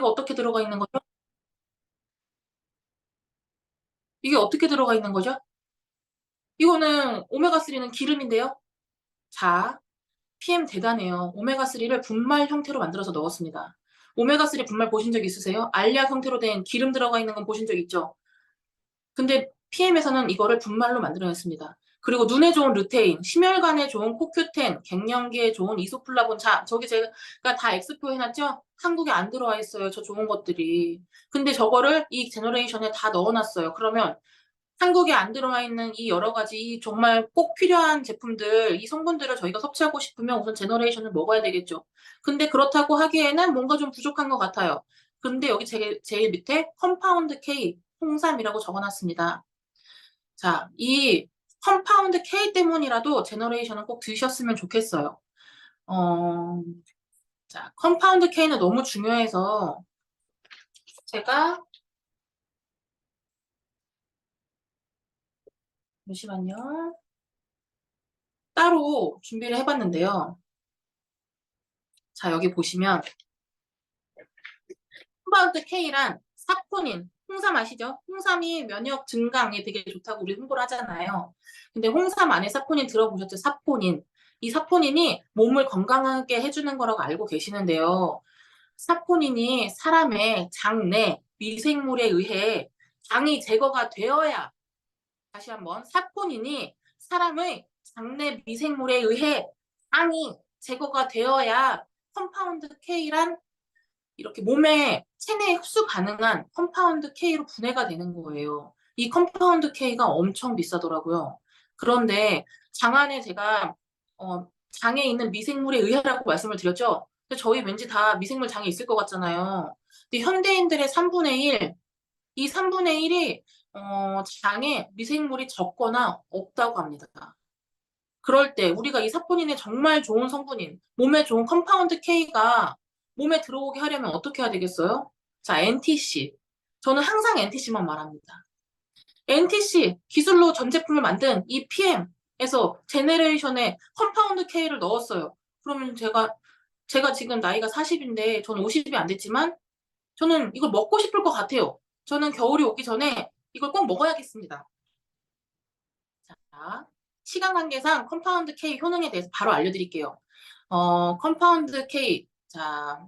어떻게 들어가 있는 거죠? 이게 어떻게 들어가 있는 거죠? 이거는 오메가3는 기름인데요. 자, PM 대단해요. 오메가3를 분말 형태로 만들어서 넣었습니다. 오메가3 분말 보신 적 있으세요? 알약 형태로 된 기름 들어가 있는 건 보신 적 있죠? 근데 PM에서는 이거를 분말로 만들어냈습니다. 그리고 눈에 좋은 르테인, 심혈관에 좋은 코큐텐, 갱년기에 좋은 이소플라본. 자, 저기 제가 다 X표 해놨죠? 한국에 안 들어와 있어요. 저 좋은 것들이. 근데 저거를 이 제너레이션에 다 넣어놨어요. 그러면 한국에 안 들어와 있는 이 여러 가지 정말 꼭 필요한 제품들, 이 성분들을 저희가 섭취하고 싶으면 우선 제너레이션을 먹어야 되겠죠. 근데 그렇다고 하기에는 뭔가 좀 부족한 것 같아요. 근데 여기 제일 밑에 컴파운드 K, 홍삼이라고 적어놨습니다. 자, 이 컴파운드 K 때문이라도 제너레이션은 꼭 드셨으면 좋겠어요. 어, 자, 컴파운드 K는 너무 중요해서 제가 잠시만요. 따로 준비를 해봤는데요. 자, 여기 보시면 컴파운드 K란 사포닌, 홍삼 아시죠? 홍삼이 면역 증강에 되게 좋다고 우리 홍보를 하잖아요. 근데 홍삼 안에 사포닌 들어보셨죠? 사포닌. 이 사포닌이 몸을 건강하게 해주는 거라고 알고 계시는데요. 사포닌이 사람의 장내 미생물에 의해 장이 제거가 되어야, 다시 한번, 사포닌이 사람의 장내 미생물에 의해 장이 제거가 되어야 컴파운드 K란 이렇게 몸에 체내에 흡수 가능한 컴파운드 K로 분해가 되는 거예요. 이 컴파운드 K가 엄청 비싸더라고요. 그런데 장 안에 제가 장에 있는 미생물에 의해라고 말씀을 드렸죠. 근데 저희 왠지 다 미생물 장에 있을 것 같잖아요. 근데 현대인들의 3분의 1, 이 3분의 1이 장에 미생물이 적거나 없다고 합니다. 그럴 때 우리가 이 사포닌의 정말 좋은 성분인, 몸에 좋은 컴파운드 K가 몸에 들어오게 하려면 어떻게 해야 되겠어요? 자, NTC. 저는 항상 NTC만 말합니다. NTC 기술로 전 제품을 만든 이 PM에서 제네레이션에 컴파운드 K를 넣었어요. 그러면 제가 지금 나이가 40인데 저는 50이 안 됐지만 저는 이걸 먹고 싶을 것 같아요. 저는 겨울이 오기 전에 이걸 꼭 먹어야겠습니다. 자, 시간 관계상 컴파운드 K 효능에 대해서 바로 알려드릴게요. 컴파운드 K. 자,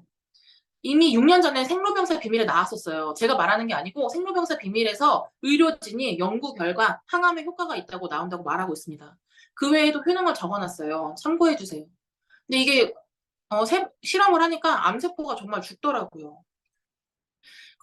이미 6년 전에 생로병사 비밀에 나왔었어요. 제가 말하는 게 아니고 생로병사 비밀에서 의료진이 연구 결과 항암에 효과가 있다고 나온다고 말하고 있습니다. 그 외에도 효능을 적어놨어요. 참고해주세요. 근데 이게 실험을 하니까 암세포가 정말 죽더라고요.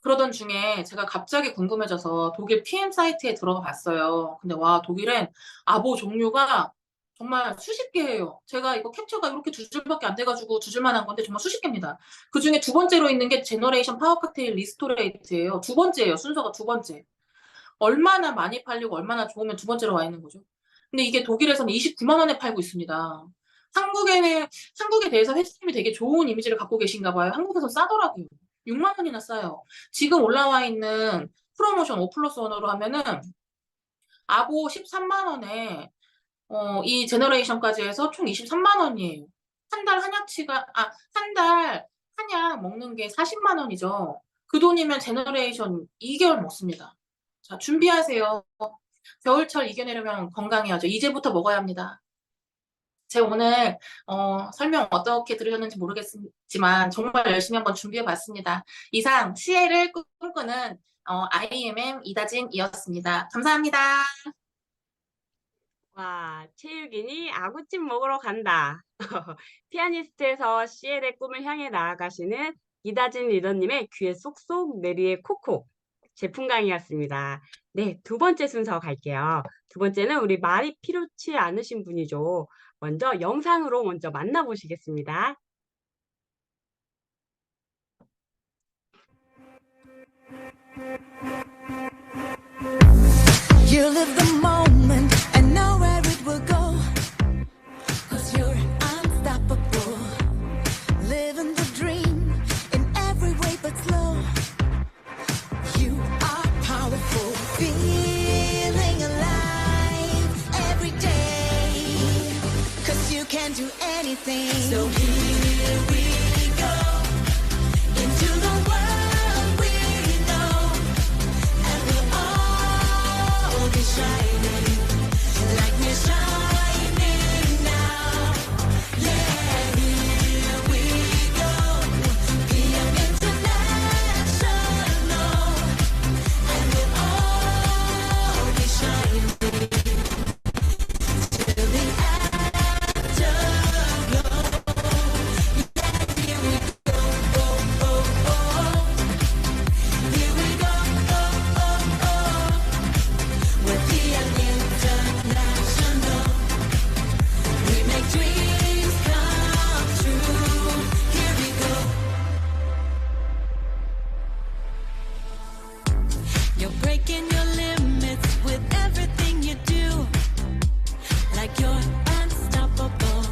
그러던 중에 제가 갑자기 궁금해져서 독일 PM 사이트에 들어가 봤어요. 근데 와, 독일엔 아보 종류가 정말 수십 개예요. 제가 이거 캡처가 이렇게 두 줄밖에 안 돼가지고 두 줄만 한 건데 정말 수십 개입니다. 그 중에 두 번째로 있는 게 제너레이션 파워 칵테일 리스토레이트예요. 두 번째예요. 순서가 두 번째. 얼마나 많이 팔리고 얼마나 좋으면 두 번째로 와 있는 거죠. 근데 이게 독일에서는 29만 원에 팔고 있습니다. 한국에 대해서 회사님이 되게 좋은 이미지를 갖고 계신가 봐요. 한국에서 싸더라고요. 6만 원이나 싸요. 지금 올라와 있는 프로모션 5+1으로 하면은 아보 13만 원에 이 제너레이션까지 해서 총 23만 원이에요. 한 달 한약치가, 한 달 한약 먹는 게 40만 원이죠. 그 돈이면 제너레이션 2개월 먹습니다. 자, 준비하세요. 겨울철 이겨내려면 건강해야죠. 이제부터 먹어야 합니다. 제가 오늘 설명 어떻게 들으셨는지 모르겠지만 정말 열심히 한번 준비해봤습니다. 이상 CL을 꿈꾸는 IMM 이다진이었습니다. 감사합니다. 와, 체육인이 아구찜 먹으러 간다. 피아니스트에서 CL의 꿈을 향해 나아가시는 이다진 리더님의 귀에 쏙쏙 내리의 콕콕 제품 강의였습니다. 네, 두 번째 순서 갈게요. 두 번째는 우리 말이 필요치 않으신 분이죠. 먼저 영상으로 먼저 만나보시겠습니다. You live the moment and know where it will go. 'Cause you're unstoppable. Living the dream in every way but slow. You are powerful. Feeling alive every day. 'Cause you can do anything. So here we go into the world. You're breaking your limits with everything you do. Like you're unstoppable,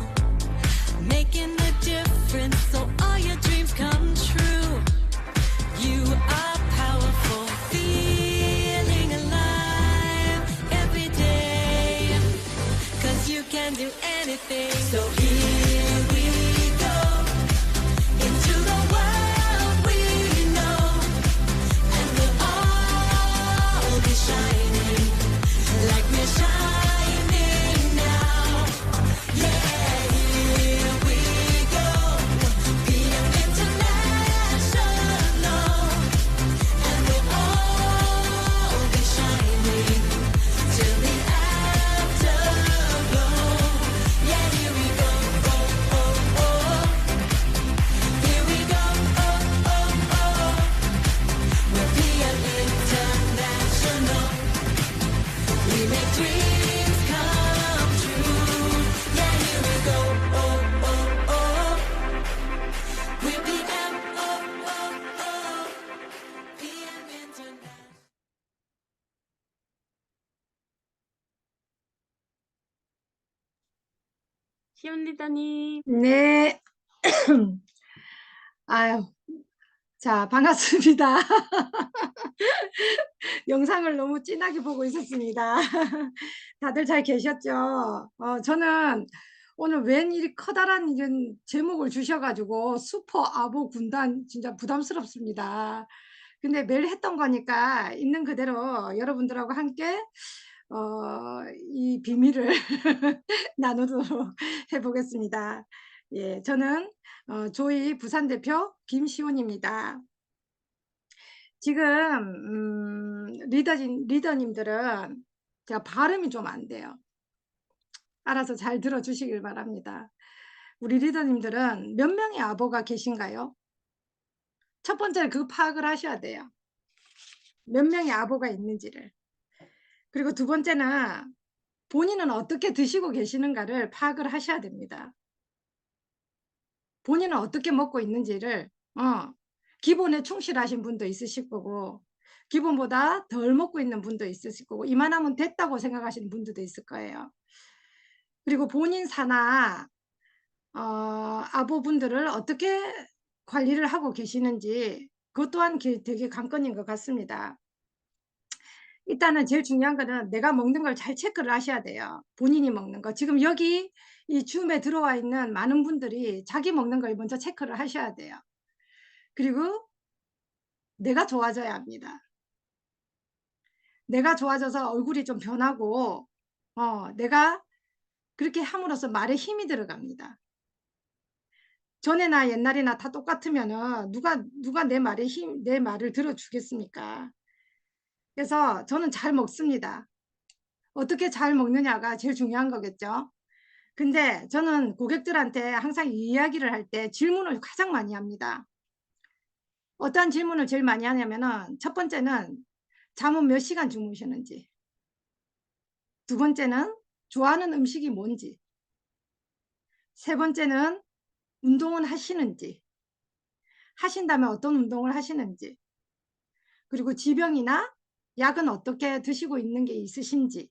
making a difference so all your dreams come true. You are powerful, feeling alive every day, 'cause you can do anything. So here we go, into the world we know, and we'll all be shining like we're shining now. Yeah, here we go, being international, and we'll all be shining till the afterglow. Yeah, here we go, oh, oh, oh. Here we go, oh, oh, oh. We're being international. We make dreams come true. Yeah, here we go, oh, oh, oh. We're PM, oh, oh, oh. PM International. 시온 리더님. 네. 아유, 자, 반갑습니다. 영상을 너무 진하게 보고 있었습니다. 다들 잘 계셨죠? 저는 오늘 웬 이리 커다란 이런 제목을 주셔가지고 슈퍼 아보 군단 진짜 부담스럽습니다. 근데 매일 했던 거니까 있는 그대로 여러분들하고 함께 이 비밀을 나누도록 해보겠습니다. 예, 저는 조이 부산 대표 김시온입니다. 지금 리더님들은 제가 발음이 좀 안 돼요. 알아서 잘 들어주시길 바랍니다. 우리 리더님들은 몇 명의 아보가 계신가요? 첫 번째는 그 파악을 하셔야 돼요. 몇 명의 아보가 있는지를. 그리고 두 번째는 본인은 어떻게 드시고 계시는가를 파악을 하셔야 됩니다. 본인은 어떻게 먹고 있는지를 기본에 충실하신 분도 있으실 거고 기본보다 덜 먹고 있는 분도 있으실 거고 이만하면 됐다고 생각하시는 분들도 있을 거예요. 그리고 본인 사나 아보분들을 어떻게 관리를 하고 계시는지 그것 또한 되게 관건인 것 같습니다. 일단은 제일 중요한 거는 내가 먹는 걸 잘 체크를 하셔야 돼요. 본인이 먹는 거. 지금 여기 이 줌에 들어와 있는 많은 분들이 자기 먹는 걸 먼저 체크를 하셔야 돼요. 그리고 내가 좋아져야 합니다. 내가 좋아져서 얼굴이 좀 변하고 내가 그렇게 함으로써 말에 힘이 들어갑니다. 전에나 옛날이나 다 똑같으면은 누가 내 말을 들어주겠습니까? 그래서 저는 잘 먹습니다. 어떻게 잘 먹느냐가 제일 중요한 거겠죠. 근데 저는 고객들한테 항상 이 이야기를 할 때 질문을 가장 많이 합니다. 어떠한 질문을 제일 많이 하냐면은 첫 번째는 잠은 몇 시간 주무시는지, 두 번째는 좋아하는 음식이 뭔지, 세 번째는 운동은 하시는지, 하신다면 어떤 운동을 하시는지, 그리고 지병이나 약은 어떻게 드시고 있는 게 있으신지,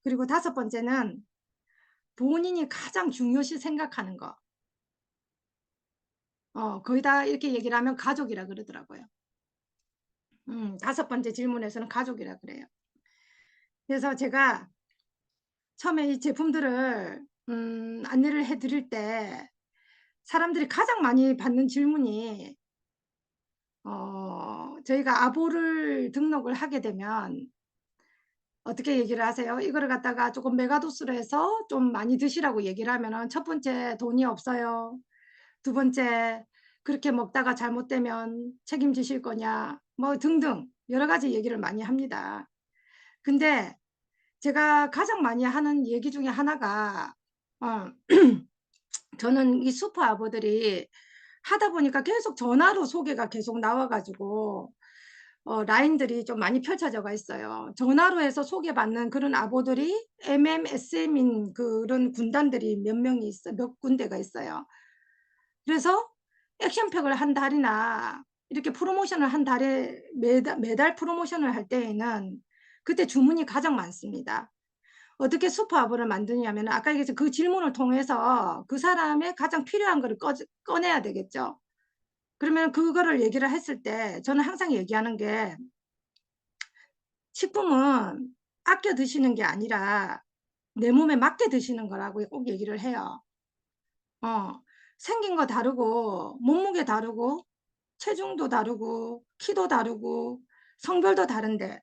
그리고 다섯 번째는 본인이 가장 중요시 생각하는 거. 거기다 이렇게 얘기를 하면 가족이라 그러더라고요. 다섯 번째 질문에서는 가족이라 그래요. 그래서 제가 처음에 이 제품들을 안내를 해드릴 때 사람들이 가장 많이 받는 질문이 저희가 아보를 등록을 하게 되면 어떻게 얘기를 하세요? 이거를 갖다가 조금 메가도스로 해서 좀 많이 드시라고 얘기를 하면은 첫 번째 돈이 없어요. 두 번째 그렇게 먹다가 잘못되면 책임지실 거냐 뭐 등등 여러 가지 얘기를 많이 합니다. 근데 제가 가장 많이 하는 얘기 중에 하나가 저는 이 슈퍼 아보들이 하다 보니까 계속 전화로 소개가 계속 나와가지고 라인들이 좀 많이 펼쳐져가 있어요. 전화로 해서 소개받는 그런 아보들이 MMSM인 그런 군단들이 몇 명이 있어, 몇 군데가 있어요. 그래서 액션팩을 한 달이나 이렇게 프로모션을 한 달에 매달 프로모션을 할 때에는 그때 주문이 가장 많습니다. 어떻게 슈퍼아보를 만드냐면 아까 얘기했죠. 그 질문을 통해서 그 사람의 가장 필요한 거를 꺼내야 되겠죠. 그러면 그거를 얘기를 했을 때 저는 항상 얘기하는 게 식품은 아껴 드시는 게 아니라 내 몸에 맞게 드시는 거라고 꼭 얘기를 해요. 생긴 거 다르고 몸무게 다르고 체중도 다르고 키도 다르고 성별도 다른데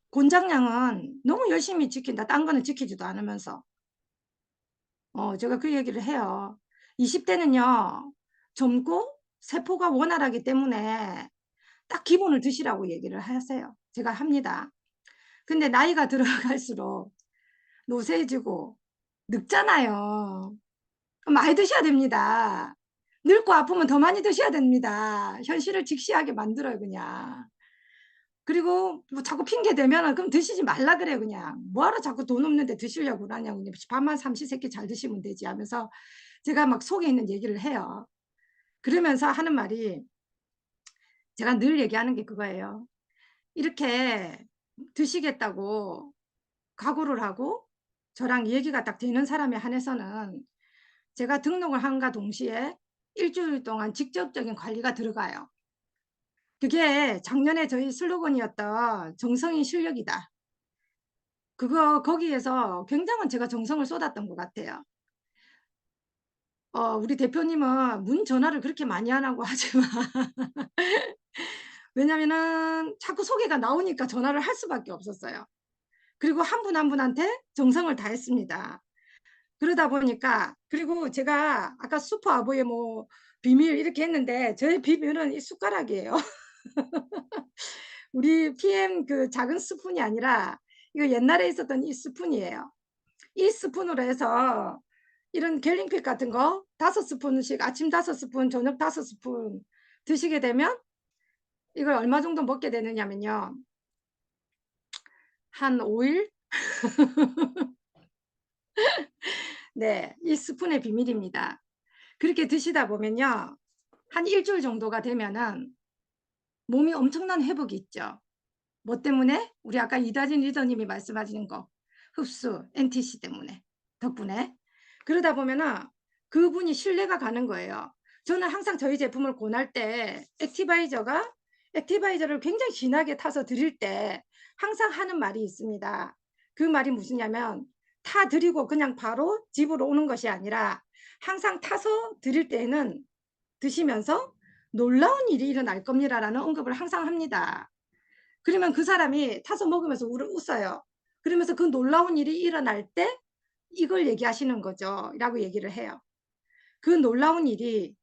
권장량은 너무 열심히 지킨다. 딴 거는 지키지도 않으면서. 제가 그 얘기를 해요. 20대는요, 젊고 세포가 원활하기 때문에 딱 기본을 드시라고 얘기를 하세요. 제가 합니다. 근데 나이가 들어갈수록 노쇠해지고 늙잖아요. 많이 드셔야 됩니다. 늙고 아프면 더 많이 드셔야 됩니다. 현실을 직시하게 만들어요, 그냥. 그리고 뭐 자꾸 핑계 대면은 그럼 드시지 말라 그래 그냥. 뭐하러 자꾸 돈 없는데 드시려고 그러냐고. 그냥 밥만 삼시세끼 잘 드시면 되지 하면서 제가 막 속에 있는 얘기를 해요. 그러면서 하는 말이 제가 늘 얘기하는 게 그거예요. 이렇게 드시겠다고 각오를 하고 저랑 얘기가 딱 되는 사람에 한해서는 제가 등록을 한과 동시에 일주일 동안 직접적인 관리가 들어가요. 그게 작년에 저희 슬로건이었던 정성이 실력이다. 거기에서 굉장한 제가 정성을 쏟았던 것 같아요. 우리 대표님은 문 전화를 그렇게 많이 안 하고 하지만 왜냐면은 자꾸 소개가 나오니까 전화를 할 수밖에 없었어요. 그리고 한 분 한 분한테 정성을 다했습니다. 그러다 보니까 그리고 제가 아까 슈퍼 아보의 뭐 비밀 이렇게 했는데 저의 비밀은 이 숟가락이에요. 우리 PM 그 작은 스푼이 아니라 이거 옛날에 있었던 이 스푼이에요. 이 스푼으로 해서 이런 갤링필 같은 거 5스푼씩 아침 5스푼 저녁 5스푼 드시게 되면 이걸 얼마 정도 먹게 되느냐면요. 한 5일? 네, 이 스푼의 비밀입니다. 그렇게 드시다 보면요. 한 일주일 정도가 되면은 몸이 엄청난 회복이 있죠. 뭐 때문에? 우리 아까 이다진 리더님이 말씀하시는 거. 흡수, NTC 때문에. 덕분에. 그러다 보면은 그분이 신뢰가 가는 거예요. 저는 항상 저희 제품을 권할 때 액티바이저를 굉장히 진하게 타서 드릴 때 항상 하는 말이 있습니다. 그 말이 무엇이냐면 타 드리고 그냥 바로 집으로 오는 것이 아니라 항상 타서 드릴 때는 드시면서 놀라운 일이 일어날 겁니다라는 언급을 항상 합니다. 그러면 그 사람이 타서 먹으면서 웃어요. 그러면서 그 놀라운 일이 일어날 때 이걸 얘기하시는 거죠. 라고 얘기를 해요. 그 놀라운 일이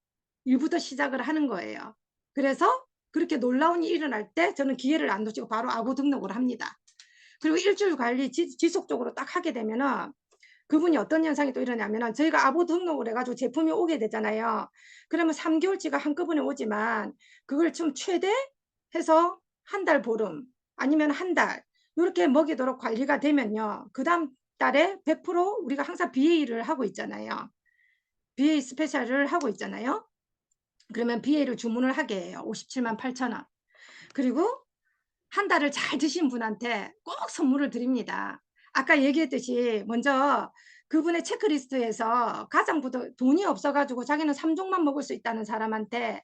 일부터 시작을 하는 거예요. 그래서 그렇게 놀라운 일이 일어날 때 저는 기회를 안 놓치고 바로 아고 등록을 합니다. 그리고 일주일 관리 지속적으로 딱 하게 되면은 그분이 어떤 현상이 또 일어나면은 저희가 아보 등록을 해가지고 제품이 오게 되잖아요. 그러면 3개월치가 한꺼번에 오지만 그걸 좀 최대 해서 한 달 보름 아니면 한 달 이렇게 먹이도록 관리가 되면요. 그 다음 달에 100% 우리가 항상 BA를 하고 있잖아요. BA 스페셜을 하고 있잖아요. 그러면 BA를 주문을 하게 해요. 57만 8천 원. 그리고 한 달을 잘 드신 분한테 꼭 선물을 드립니다. 아까 얘기했듯이 먼저 그분의 체크리스트에서 가장 돈이 없어가지고 자기는 3종만 먹을 수 있다는 사람한테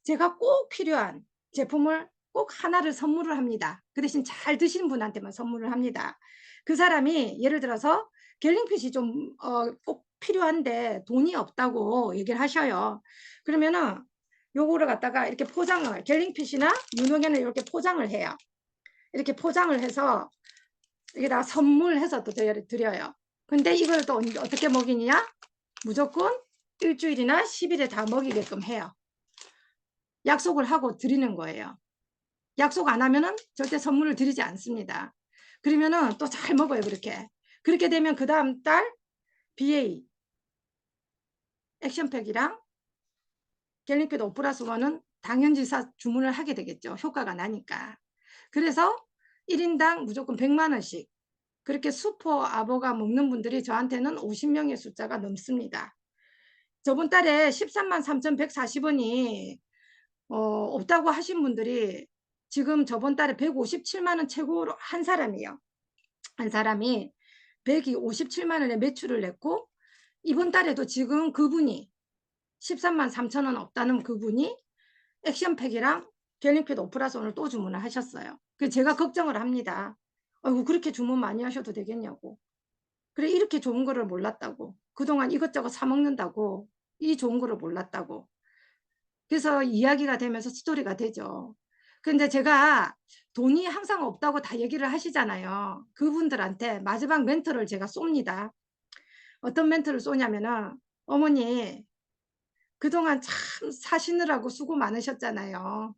제가 꼭 필요한 제품을 꼭 하나를 선물을 합니다. 그 대신 잘 드시는 분한테만 선물을 합니다. 그 사람이 예를 들어서 갤링핏이 좀 꼭 필요한데 돈이 없다고 얘기를 하셔요. 그러면은 요거를 갖다가 이렇게 포장을 갤링핏이나 유능에는 이렇게 포장을 해요. 이렇게 포장을 해서 여기다가 선물해서 또 드려요. 근데 이걸 또 어떻게 먹이냐? 무조건 일주일이나 10일에 다 먹이게끔 해요. 약속을 하고 드리는 거예요. 약속 안 하면은 절대 선물을 드리지 않습니다. 그러면은 또 잘 먹어요, 그렇게. 그렇게 되면 그 다음 달 BA 액션팩이랑 갤링핏 5+1은 당연지사 주문을 하게 되겠죠. 효과가 나니까. 그래서 1인당 무조건 100만 원씩 그렇게 슈퍼 아보가 먹는 분들이 저한테는 50명의 숫자가 넘습니다. 저번 달에 13만 3,140원이 없다고 하신 분들이 지금 저번 달에 157만 원 최고로 한 사람이에요. 한 사람이 157만 원의 매출을 냈고 이번 달에도 지금 그분이 13만 3천 원 없다는 그분이 액션팩이랑 갤링핏 오플라스 오늘 또 주문을 하셨어요. 그래서 제가 걱정을 합니다. 아이고 그렇게 주문 많이 하셔도 되겠냐고. 그래 이렇게 좋은 거를 몰랐다고. 그동안 이것저것 사 먹는다고 이 좋은 거를 몰랐다고. 그래서 이야기가 되면서 스토리가 되죠. 근데 제가 돈이 항상 없다고 다 얘기를 하시잖아요. 그분들한테 마지막 멘트를 제가 쏩니다. 어떤 멘트를 쏘냐면은 어머니 그동안 참 사시느라고 수고 많으셨잖아요.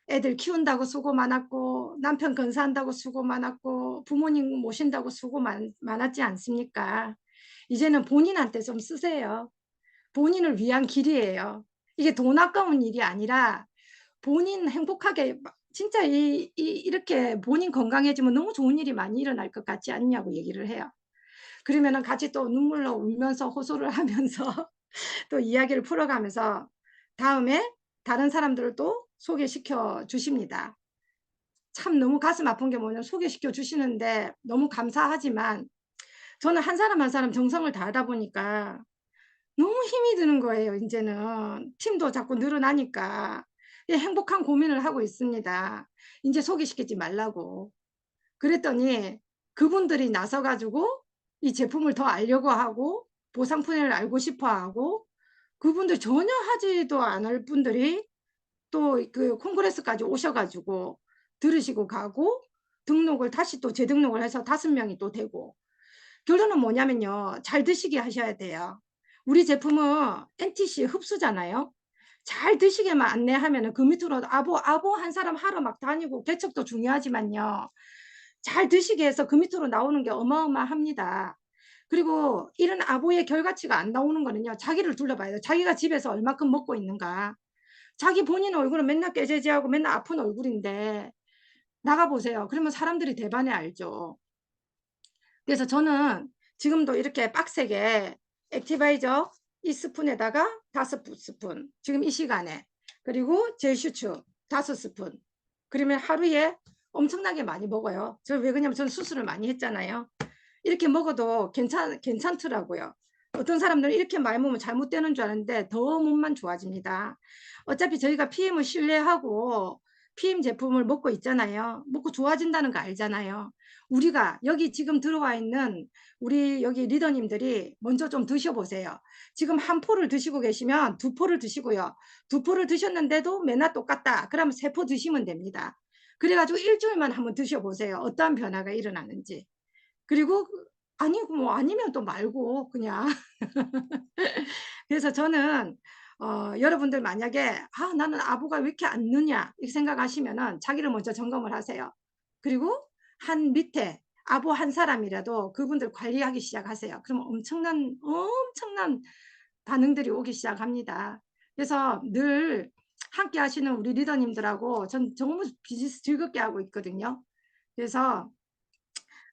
애들 키운다고 수고 많았고 남편 건사한다고 수고 많았고 부모님 모신다고 수고 많았지 않습니까? 이제는 본인한테 좀 쓰세요. 본인을 위한 길이에요. 이게 돈 아까운 일이 아니라 본인 행복하게 진짜 이렇게 본인 건강해지면 너무 좋은 일이 많이 일어날 것 같지 않냐고 얘기를 해요. 그러면은 같이 또 눈물로 울면서 호소를 하면서 또 이야기를 풀어가면서 다음에 다른 사람들을 또 소개시켜 주십니다. 참 너무 가슴 아픈 게 뭐냐면 소개시켜 주시는데 너무 감사하지만 저는 한 사람 한 사람 정성을 다하다 보니까 너무 힘이 드는 거예요. 이제는 팀도 자꾸 늘어나니까 행복한 고민을 하고 있습니다. 이제 소개시키지 말라고. 그랬더니 그분들이 나서 가지고 이 제품을 더 알려고 하고 보상품을 알고 싶어 하고 그분들 전혀 하지도 않을 분들이 또 그 콩그레스까지 오셔가지고 들으시고 가고 등록을 다시 또 재등록을 해서 5명이 또 되고 결론은 뭐냐면요. 잘 드시게 하셔야 돼요. 우리 제품은 NTC 흡수잖아요. 잘 드시게만 안내하면은 그 밑으로 아보 한 사람 하러 막 다니고 개척도 중요하지만요. 잘 드시게 해서 그 밑으로 나오는 게 어마어마합니다. 그리고 이런 아보의 결과치가 안 나오는 거는요. 자기를 둘러봐야 돼요. 자기가 집에서 얼마큼 먹고 있는가. 자기 본인 얼굴은 맨날 깨재재하고 맨날 아픈 얼굴인데 나가보세요. 그러면 사람들이 대반에 알죠. 그래서 저는 지금도 이렇게 빡세게 액티바이저 이 스푼에다가 5스푼 지금 이 시간에 그리고 젤슈츠 5스푼 그러면 하루에 엄청나게 많이 먹어요. 저 왜 그러냐면 저는 수술을 많이 했잖아요. 이렇게 먹어도 괜찮더라고요. 어떤 사람들은 이렇게 많이 먹으면 잘못되는 줄 아는데 더 몸만 좋아집니다. 어차피 저희가 PM을 신뢰하고 PM 제품을 먹고 있잖아요. 먹고 좋아진다는 거 알잖아요. 우리가 여기 지금 들어와 있는 우리 여기 리더님들이 먼저 좀 드셔보세요. 지금 한 포를 드시고 계시면 2포를 드시고요. 2포를 드셨는데도 맨날 똑같다. 그러면 3포 드시면 됩니다. 그래가지고 일주일만 한번 드셔보세요. 어떠한 변화가 일어나는지. 그리고 아니고 뭐 아니면 또 말고 그냥 그래서 저는 여러분들 만약에 나는 아부가 왜 이렇게 안 느냐 이렇게 생각하시면은 자기를 먼저 점검을 하세요. 그리고 한 밑에 아부 한 사람이라도 그분들 관리하기 시작하세요. 그러면 엄청난 반응들이 오기 시작합니다. 그래서 늘 함께 하시는 우리 리더님들하고 전 정말 비즈니스 즐겁게 하고 있거든요. 그래서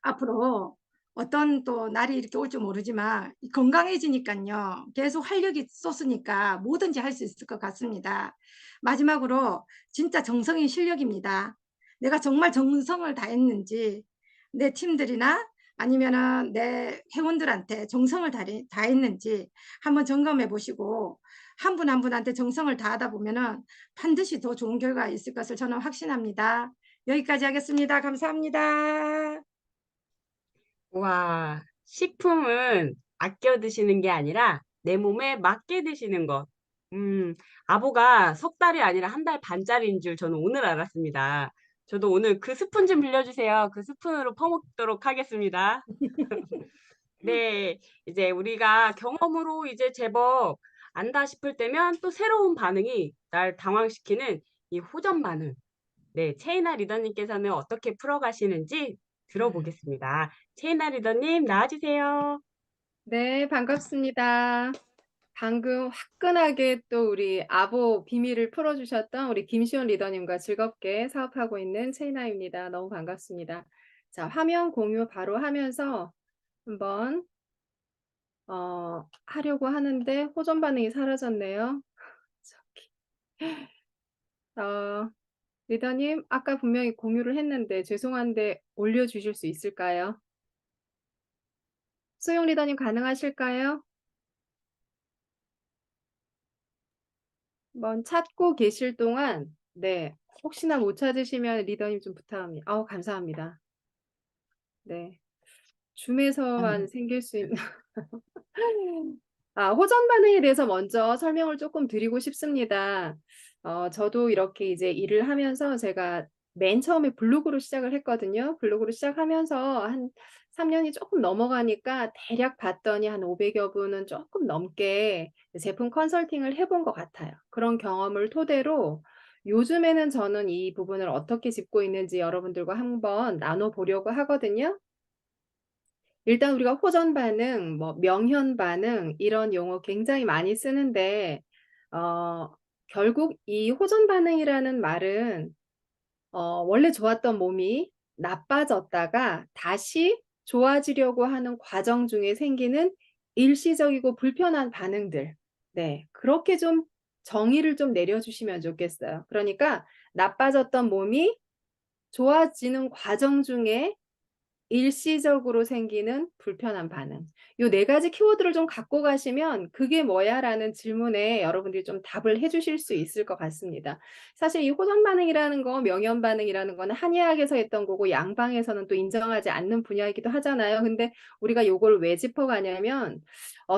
앞으로 어떤 또 날이 이렇게 올 줄 모르지만 건강해지니까요. 계속 활력이 솟으니까 뭐든지 할 수 있을 것 같습니다. 마지막으로 진짜 정성이 실력입니다. 내가 정말 정성을 다했는지 내 팀들이나 아니면은 내 회원들한테 정성을 다했는지 한번 점검해 보시고 한 분 한 분한테 정성을 다하다 보면은 반드시 더 좋은 결과가 있을 것을 저는 확신합니다. 여기까지 하겠습니다. 감사합니다. 와, 식품은 아껴 드시는 게 아니라 내 몸에 맞게 드시는 것. 아보가 석 달이 아니라 한 달 반짜리인 줄 저는 오늘 알았습니다. 저도 오늘 그 스푼 좀 빌려주세요. 그 스푼으로 퍼먹도록 하겠습니다. 네, 이제 우리가 경험으로 이제 제법 안다 싶을 때면 또 새로운 반응이 날 당황시키는 이 호전 반응. 네, 체이나 리더님께서는 어떻게 풀어가시는지 들어보겠습니다. 체이나 리더님 나와주세요. 네, 반갑습니다. 방금 화끈하게 또 우리 아보 비밀을 풀어주셨던 우리 김시원 리더님과 즐겁게 사업하고 있는 체이나입니다. 너무 반갑습니다. 자, 화면 공유 바로 하면서 한번 하려고 하는데 호전 반응이 사라졌네요. 저기. 리더님, 아까 분명히 공유를 했는데 죄송한데 올려주실 수 있을까요? 소영 리더님 가능하실까요? 한번 찾고 계실 동안, 네, 혹시나 못 찾으시면 리더님 좀 부탁합니다. 감사합니다. 네, 줌에서만 생길 수 있는. 호전 반응에 대해서 먼저 설명을 조금 드리고 싶습니다. 저도 이렇게 이제 일을 하면서 제가 맨 처음에 블로그로 시작을 했거든요. 블로그로 시작하면서 한 3년이 조금 넘어가니까 대략 봤더니 한 500여 분은 조금 넘게 제품 컨설팅을 해본 것 같아요. 그런 경험을 토대로 요즘에는 저는 이 부분을 어떻게 짚고 있는지 여러분들과 한번 나눠보려고 하거든요. 일단 우리가 호전 반응, 뭐 명현 반응 이런 용어 굉장히 많이 쓰는데 결국 이 호전 반응이라는 말은 원래 좋았던 몸이 나빠졌다가 다시 좋아지려고 하는 과정 중에 생기는 일시적이고 불편한 반응들. 네, 그렇게 좀 정의를 좀 내려주시면 좋겠어요. 그러니까 나빠졌던 몸이 좋아지는 과정 중에 일시적으로 생기는 불편한 반응. 요 네 가지 키워드를 좀 갖고 가시면 "그게 뭐야?"라는 질문에 여러분들이 좀 답을 해 주실 수 있을 것 같습니다. 사실 이 호전 반응이라는 거, 명현 반응이라는 거는 한의학에서 했던 거고 양방에서는 또 인정하지 않는 분야이기도 하잖아요. 근데 우리가 요걸 왜 짚어 가냐면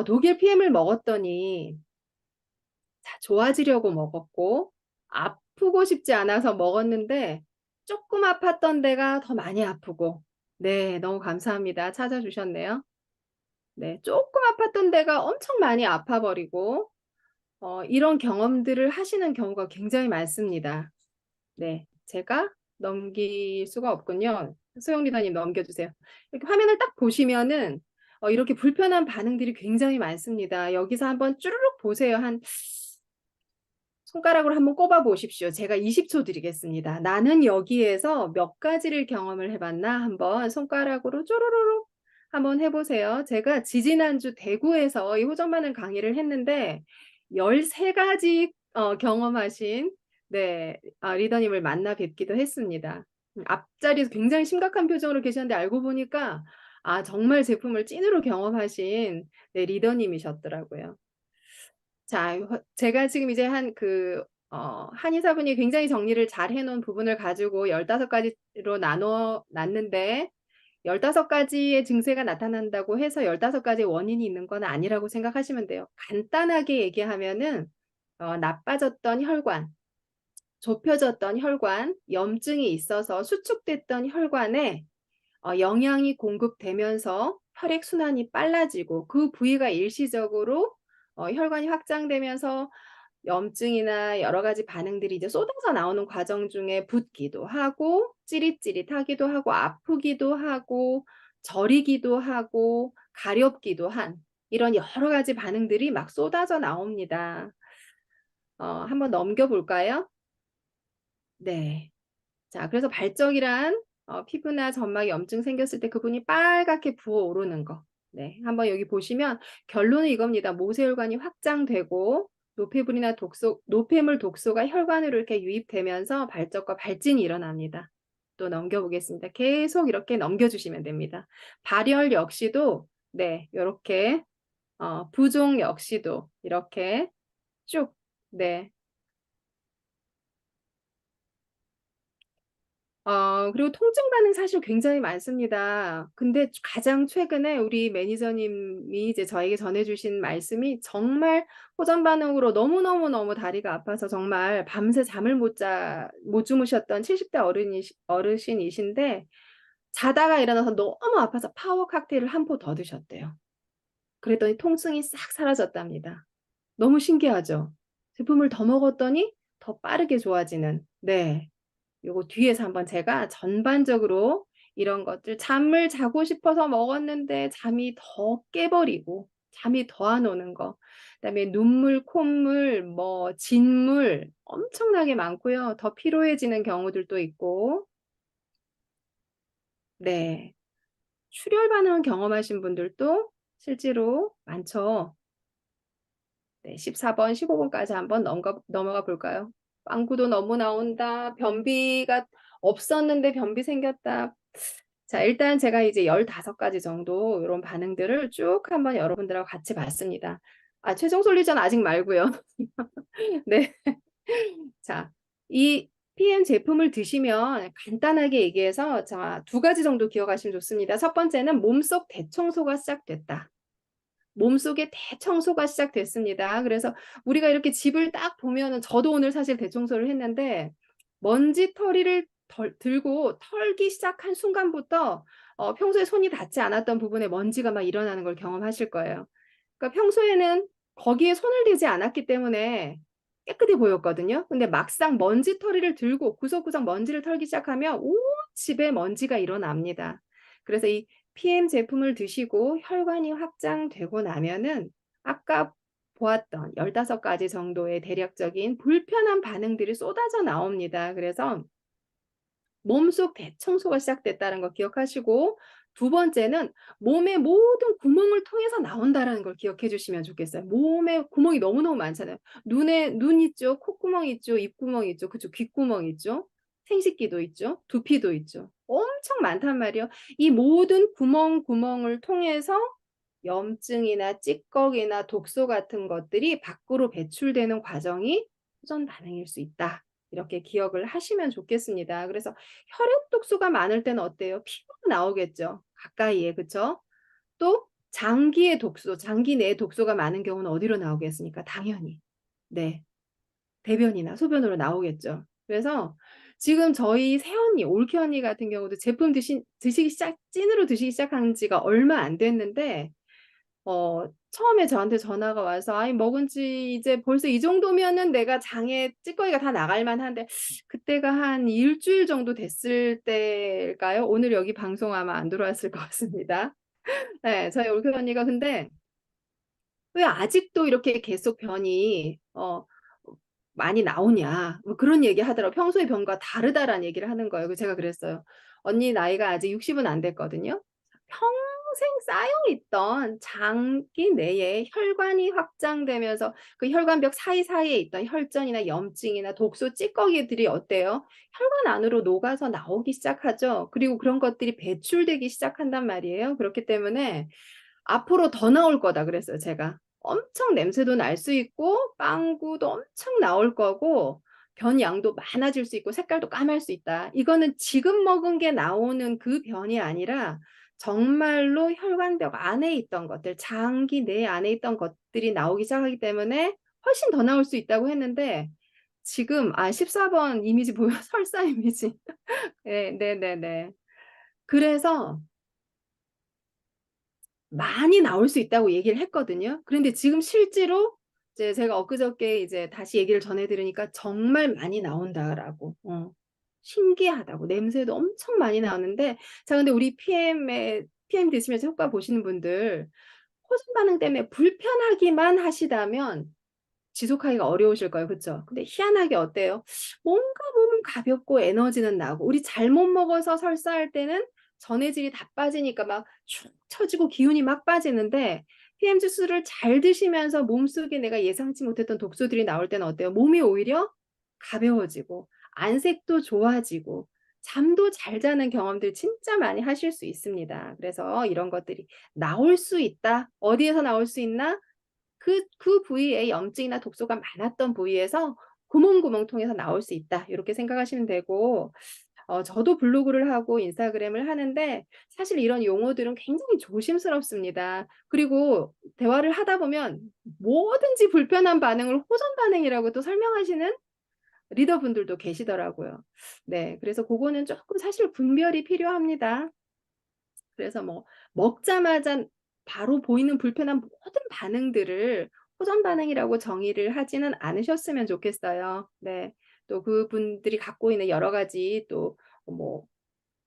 독일 PM을 먹었더니 좋아지려고 먹었고 아프고 싶지 않아서 먹었는데 쪼끔 아팠던 데가 더 많이 아프고. 네, 너무 감사합니다. 찾아주셨네요. 네, 쪼끔 아팠던 데가 엄청 많이 아파 버리고 이런 경험들을 하시는 경우가 굉장히 많습니다. 네, 제가 넘길 수가 없군요. 소영 리더님 넘겨주세요. 이렇게 화면을 딱 보시면은 이렇게 불편한 반응들이 굉장히 많습니다. 여기서 한번 쭈루룩 보세요. 한 손가락으로 한번 꼽아 보십시오. 제가 20초 드리겠습니다. 나는 여기에서 몇 가지를 경험을 해봤나? 한번 손가락으로 쪼르르륵 한번 해보세요. 제가 지지난주 대구에서 이 호전 반응 강의를 했는데 13가지 경험하신 네, 리더님을 만나 뵙기도 했습니다. 앞자리에서 굉장히 심각한 표정으로 계셨는데 알고 보니까 정말 제품을 찐으로 경험하신 네, 리더님이셨더라고요. 자, 제가 지금 이제 한의사분이 굉장히 정리를 잘 해놓은 부분을 가지고 15가지로 나눠 놨는데 15가지의 증세가 나타난다고 해서 15가지의 원인이 있는 건 아니라고 생각하시면 돼요. 간단하게 얘기하면은 나빠졌던 혈관, 좁혀졌던 혈관, 염증이 있어서 수축됐던 혈관에 영양이 공급되면서 혈액순환이 빨라지고 그 부위가 일시적으로 혈관이 확장되면서 염증이나 여러 가지 반응들이 이제 쏟아져 나오는 과정 중에 붓기도 하고 찌릿찌릿하기도 하고 아프기도 하고 저리기도 하고 가렵기도 한 이런 여러 가지 반응들이 막 쏟아져 나옵니다. 한번 넘겨볼까요? 네. 자, 그래서 발적이란 피부나 점막에 염증 생겼을 때 그분이 빨갛게 부어오르는 거. 네, 한번 여기 보시면 결론은 이겁니다. 모세혈관이 확장되고 노폐물 독소가 혈관으로 이렇게 유입되면서 발적과 발진이 일어납니다. 또 넘겨보겠습니다. 계속 이렇게 넘겨주시면 됩니다. 발열 역시도 네, 이렇게 부종 역시도 이렇게 쭉 네. 그리고 통증 반응 사실 굉장히 많습니다. 근데 가장 최근에 우리 매니저님이 이제 저에게 전해주신 말씀이 정말 호전 반응으로 너무너무너무 다리가 아파서 정말 밤새 잠을 못 주무셨던 70대 어르신이신데 자다가 일어나서 너무 아파서 파워 칵테일을 한 포 더 드셨대요. 그랬더니 통증이 싹 사라졌답니다. 너무 신기하죠? 제품을 더 먹었더니 더 빠르게 좋아지는. 네. 요거 뒤에서 한번 제가 전반적으로 이런 것들 잠을 자고 싶어서 먹었는데 잠이 더 깨버리고 잠이 더 안 오는 거. 그다음에 눈물, 콧물, 뭐 진물 엄청나게 많고요. 더 피로해지는 경우들도 있고. 네. 출혈 반응을 경험하신 분들도 실제로 많죠. 네, 14번, 15번까지 한번 넘어가 볼까요? 빵구도 너무 나온다. 변비가 없었는데 변비 생겼다. 자, 일단 제가 이제 15가지 정도 이런 반응들을 쭉 한번 여러분들하고 같이 봤습니다. 아, 최종 솔루션 아직 말고요. 네. 자, 이 PM 제품을 드시면 간단하게 얘기해서 자, 2가지 정도 기억하시면 좋습니다. 첫 번째는 몸속 대청소가 시작됐다. 몸속에 대청소가 시작됐습니다. 그래서 우리가 이렇게 집을 딱 보면은 저도 오늘 사실 대청소를 했는데 먼지털이를 들고 털기 시작한 순간부터 평소에 손이 닿지 않았던 부분에 먼지가 막 일어나는 걸 경험하실 거예요. 그러니까 평소에는 거기에 손을 대지 않았기 때문에 깨끗해 보였거든요. 근데 막상 먼지털이를 들고 구석구석 먼지를 털기 시작하면 온 집에 먼지가 일어납니다. 그래서 이 PM 제품을 드시고 혈관이 확장되고 나면은 아까 보았던 15가지 정도의 대략적인 불편한 반응들이 쏟아져 나옵니다. 그래서 몸속 대청소가 시작됐다는 거 기억하시고, 2번째는 몸의 모든 구멍을 통해서 나온다라는 걸 기억해 주시면 좋겠어요. 몸에 구멍이 너무너무 많잖아요. 눈 있죠, 콧구멍 있죠, 입구멍 있죠, 그죠? 귓구멍 있죠, 생식기도 있죠, 두피도 있죠. 엄청 많단 말이에요. 이 모든 구멍을 통해서 염증이나 찌꺼기나 독소 같은 것들이 밖으로 배출되는 과정이 호전 반응일 수 있다. 이렇게 기억을 하시면 좋겠습니다. 그래서 혈액 독소가 많을 때는 어때요? 피부가 나오겠죠. 가까이에, 그쵸? 또 장기의 독소, 장기 내에 독소가 많은 경우는 어디로 나오겠습니까? 당연히. 네. 대변이나 소변으로 나오겠죠. 그래서 지금 저희 새언니, 올케 언니 같은 경우도 제품 찐으로 드시기 시작한 지가 얼마 안 됐는데 처음에 저한테 전화가 와서 "아이 먹은 지 이제 벌써 이 정도면은 내가 장에 찌꺼기가 다 나갈 만한데." 그때가 한 1주일 정도 됐을 때일까요? 오늘 여기 방송 아마 안 들어왔을 것 같습니다. 네. 저희 올케 언니가 근데 "왜 아직도 이렇게 계속 변이 많이 나오냐." 뭐 그런 얘기 하더라고요. "평소의 변과 다르다."라는 얘기를 하는 거예요. 그래서 제가 그랬어요. "언니 나이가 아직 60은 안 됐거든요. 평생 쌓여 있던 장기 내에 혈관이 확장되면서 그 혈관벽 사이사이에 있던 혈전이나 염증이나 독소 찌꺼기들이 어때요? 혈관 안으로 녹아서 나오기 시작하죠. 그리고 그런 것들이 배출되기 시작한단 말이에요. 그렇기 때문에 앞으로 더 나올 거다." 그랬어요 제가. 엄청 냄새도 날 수 있고 빵구도 엄청 나올 거고 변양도 많아질 수 있고 색깔도 까말 수 있다. 이거는 지금 먹은 게 나오는 그 변이 아니라 정말로 혈관벽 안에 있던 것들, 장기 내 안에 있던 것들이 나오기 시작하기 때문에 훨씬 더 나올 수 있다고 했는데 지금 14번 이미지 보여 설사 이미지. 네, 네네네. 그래서 많이 나올 수 있다고 얘기를 했거든요. 그런데 지금 실제로 이제 제가 엊그저께 이제 다시 얘기를 전해 들으니까 "정말 많이 나온다."라고. 신기하다고. 냄새도 엄청 많이 나오는데 자 근데 우리 PM 드시면서 효과 보시는 분들 호전 반응 때문에 불편하기만 하시다면 지속하기가 어려우실 거예요. 그쵸? 근데 희한하게 어때요? 뭔가 몸은 가볍고 에너지는 나고 우리 잘못 먹어서 설사할 때는 전해질이 다 빠지니까 막 축 처지고 기운이 막 빠지는데 PM 주스를 잘 드시면서 몸속에 내가 예상치 못했던 독소들이 나올 때는 어때요? 몸이 오히려 가벼워지고 안색도 좋아지고 잠도 잘 자는 경험들 진짜 많이 하실 수 있습니다. 그래서 이런 것들이 나올 수 있다. 어디에서 나올 수 있나? 그 부위에 염증이나 독소가 많았던 부위에서 구멍구멍 통해서 나올 수 있다. 요렇게 생각하시면 되고 저도 블로그를 하고 인스타그램을 하는데 사실 이런 용어들은 굉장히 조심스럽습니다. 그리고 대화를 하다 보면 뭐든지 불편한 반응을 호전 반응이라고 또 설명하시는 리더분들도 계시더라고요. 네. 그래서 고거는 쪼끔 사실 분별이 필요합니다. 그래서 뭐 먹자마자 바로 보이는 불편한 모든 반응들을 호전 반응이라고 정의를 하지는 않으셨으면 좋겠어요. 네. 또 그분들이 갖고 있는 여러 가지 또 뭐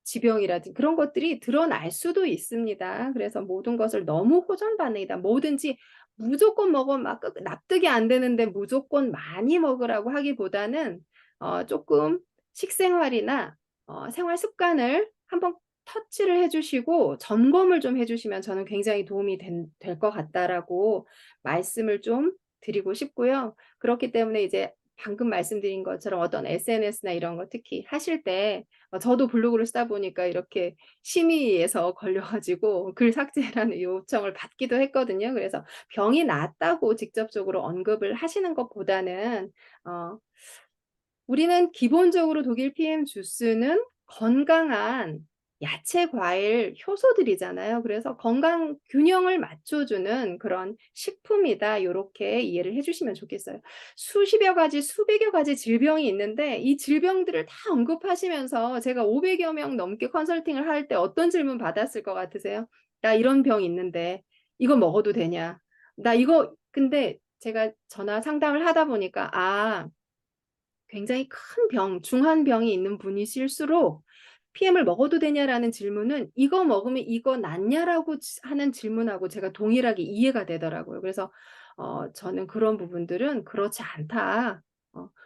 지병이라든지 그런 것들이 드러날 수도 있습니다. 그래서 모든 것을 너무 호전 반응이다. 뭐든지 무조건 먹으면 막 납득이 안 되는데 무조건 많이 먹으라고 하기보다는 쪼끔 식생활이나 생활 습관을 한번 터치를 해 주시고 점검을 좀 해 주시면 저는 굉장히 도움이 될 것 같다라고 말씀을 좀 드리고 싶고요. 그렇기 때문에 이제 방금 말씀드린 것처럼 어떤 SNS나 이런 거 특히 하실 때 저도 블로그를 쓰다 보니까 이렇게 심의에서 걸려가지고 글 삭제라는 요청을 받기도 했거든요. 그래서 병이 낫다고 직접적으로 언급을 하시는 것보다는 우리는 기본적으로 독일 PM 주스는 건강한 야채, 과일, 효소들이잖아요. 그래서 건강 균형을 맞춰주는 그런 식품이다. 요렇게 이해를 해주시면 좋겠어요. 수십여 가지, 수백여 가지 질병이 있는데 이 질병들을 다 언급하시면서 제가 500여 명 넘게 컨설팅을 할 때 어떤 질문 받았을 것 같으세요? 나 이런 병 있는데 이거 먹어도 되냐? 나 이거 근데 제가 전화 상담을 하다 보니까 굉장히 큰 병, 중한 병이 있는 분이실수록 PM을 먹어도 되냐라는 질문은 이거 먹으면 이거 낫냐라고 하는 질문하고 제가 동일하게 이해가 되더라고요. 그래서 저는 그런 부분들은 그렇지 않다.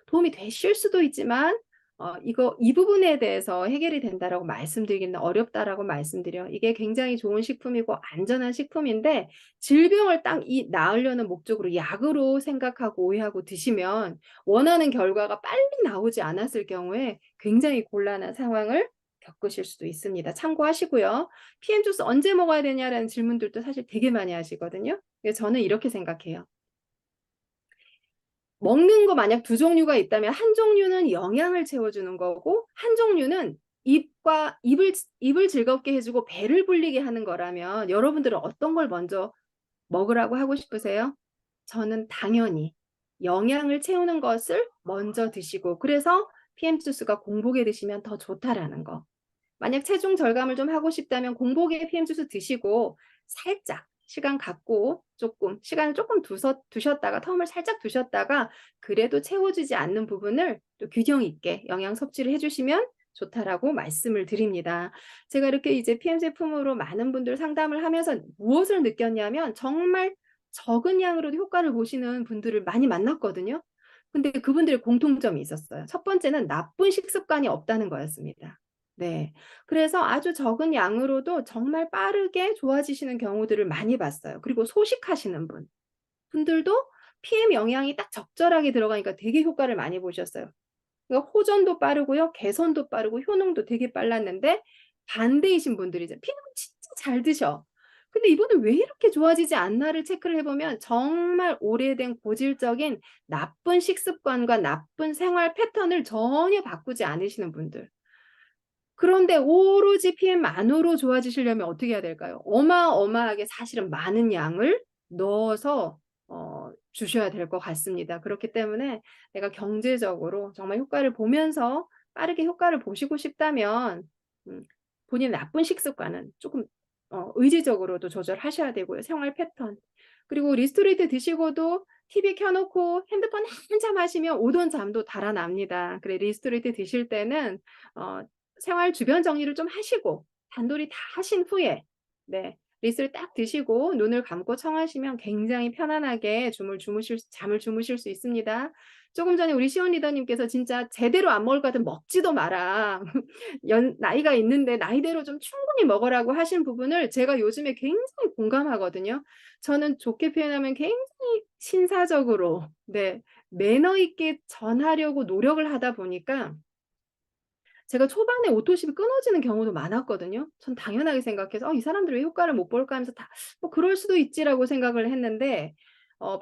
도움이 되실 수도 있지만 이 부분에 대해서 해결이 된다라고 말씀드리기는 어렵다라고 말씀드려요. 이게 굉장히 좋은 식품이고 안전한 식품인데 질병을 딱 나으려는 목적으로 약으로 생각하고 오해하고 드시면 원하는 결과가 빨리 나오지 않았을 경우에 굉장히 곤란한 상황을 겪으실 수도 있습니다. 참고하시고요. PM 주스 언제 먹어야 되냐라는 질문들도 사실 되게 많이 하시거든요. 그래서 저는 이렇게 생각해요. 먹는 거 만약 두 종류가 있다면 한 종류는 영양을 채워주는 거고 한 종류는 입을 즐겁게 해주고 배를 불리게 하는 거라면 여러분들은 어떤 걸 먼저 먹으라고 하고 싶으세요? 저는 당연히 영양을 채우는 것을 먼저 드시고 그래서 PM 주스가 공복에 드시면 더 좋다라는 거. 만약 체중 절감을 좀 하고 싶다면 공복에 PM 주스 드시고 살짝 시간 갖고 시간을 조금 두셨다가 텀을 살짝 두셨다가 그래도 채워지지 않는 부분을 또 균형 있게 영양 섭취를 해주시면 좋다라고 말씀을 드립니다. 제가 이렇게 이제 PM 제품으로 많은 분들 상담을 하면서 무엇을 느꼈냐면 정말 적은 양으로도 효과를 보시는 분들을 많이 만났거든요. 근데 그분들의 공통점이 있었어요. 첫 번째는 나쁜 식습관이 없다는 거였습니다. 네. 그래서 아주 적은 양으로도 정말 빠르게 좋아지시는 경우들을 많이 봤어요. 그리고 소식하시는 분들도 PM 영양이 딱 적절하게 들어가니까 되게 효과를 많이 보셨어요. 그러니까 호전도 빠르고요. 개선도 빠르고 효능도 되게 빨랐는데 반대이신 분들이 이제 "피는 진짜 잘 드셔. 근데 이분은 왜 이렇게 좋아지지 않나?"를 체크를 해 보면 정말 오래된 고질적인 나쁜 식습관과 나쁜 생활 패턴을 전혀 바꾸지 않으시는 분들. 그런데 오로지 PM만으로 좋아지시려면 어떻게 해야 될까요? 어마어마하게 사실은 많은 양을 넣어서 주셔야 될 것 같습니다. 그렇기 때문에 내가 경제적으로 정말 효과를 보면서 빠르게 효과를 보시고 싶다면 본인의 나쁜 식습관은 조금 의지적으로도 조절하셔야 되고요. 생활 패턴. 그리고 리스토레이트 드시고도 TV 켜 놓고 핸드폰 한참 하시면 오던 잠도 달아납니다. 그래 리스토레이트 드실 때는 생활 주변 정리를 좀 하시고 단돌이 다 하신 후에 리스를 딱 드시고 눈을 감고 청하시면 굉장히 편안하게 잠을 주무실 수 있습니다. 조금 전에 우리 시온 리더님께서 진짜 제대로 안 먹을 것 같으면 먹지도 마라. 나이가 있는데 나이대로 좀 충분히 먹으라고 하신 부분을 제가 요즘에 굉장히 공감하거든요. 저는 좋게 표현하면 굉장히 신사적으로 매너 있게 전하려고 노력을 하다 보니까 제가 초반에 오토십이 끊어지는 경우도 많았거든요. 전 당연하게 생각해서 '이 사람들 왜 효과를 못 볼까?' 하면서 뭐 '그럴 수도 있지.'라고 생각을 했는데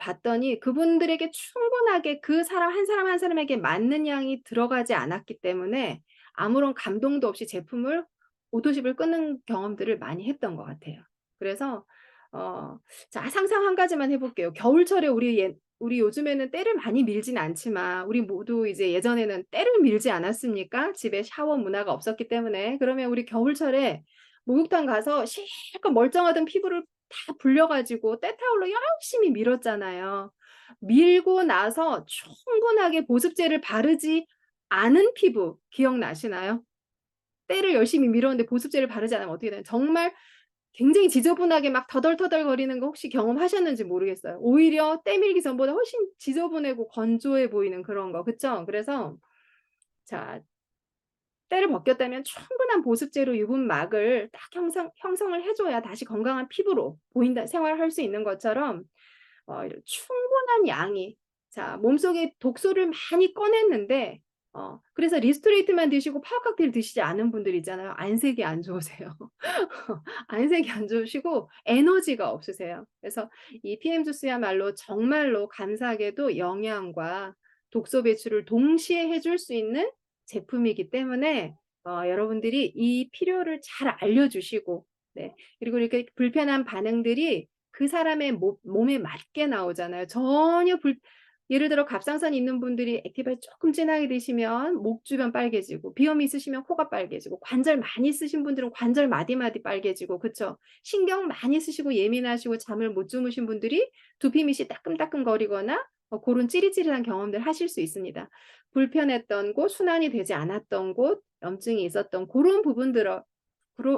봤더니 그분들에게 충분하게 그 사람 한 사람에게 맞는 양이 들어가지 않았기 때문에 아무런 감동도 없이 제품을 오토십을 끊는 경험들을 많이 했던 것 같아요. 그래서 자 상상 한 가지만 해 볼게요. 겨울철에 우리 요즘에는 때를 많이 밀진 않지만 우리 모두 이제 예전에는 때를 밀지 않았습니까? 집에 샤워 문화가 없었기 때문에. 그러면 우리 겨울철에 목욕탕 가서 실컷 멀쩡하던 피부를 다 불려 가지고 때타올로 열심히 밀었잖아요. 밀고 나서 충분하게 보습제를 바르지 않은 피부 기억나시나요? 때를 열심히 밀었는데 보습제를 바르지 않으면 어떻게 되나요? 정말 굉장히 지저분하게 막 터덜터덜거리는 거 혹시 경험하셨는지 모르겠어요. 오히려 때 밀기 전보다 훨씬 지저분하고 건조해 보이는 그런 거. 그쵸? 그래서 자 때를 벗겼다면 충분한 보습제로 유분막을 딱 형성을 해 줘야 다시 건강한 피부로 생활할 수 있는 것처럼 이런 충분한 양이 자, 몸속에 독소를 많이 꺼냈는데 그래서 리스토레이트만 드시고 파워 칵테일 드시지 않은 분들 있잖아요. 안색이 안 좋으세요. 안색이 안 좋으시고 에너지가 없으세요. 그래서 이 PM 주스야말로 정말로 감사하게도 영양과 독소 배출을 동시에 해줄 수 있는 제품이기 때문에 여러분들이 이 필요를 잘 알려주시고, 네. 그리고 이렇게 불편한 반응들이 그 사람의 몸에 맞게 나오잖아요. 예를 들어 갑상선 있는 분들이 액티바를 조금 진하게 드시면 목 주변 빨개지고, 비염이 있으시면 코가 빨개지고, 관절 많이 쓰신 분들은 관절 마디마디 빨개지고, 그쵸? 신경 많이 쓰시고 예민하시고 잠을 못 주무신 분들이 두피 밑이 따끔따끔거리거나 그런 찌릿찌릿한 경험들 하실 수 있습니다. 불편했던 곳, 순환이 되지 않았던 곳, 염증이 있었던 그런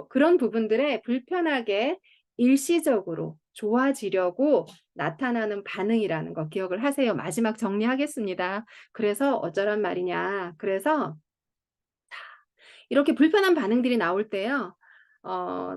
그런 부분들에 불편하게 일시적으로 좋아지려고 나타나는 반응이라는 거 기억을 하세요. 마지막 정리하겠습니다. 그래서 어쩌란 말이냐. 그래서 이렇게 불편한 반응들이 나올 때요.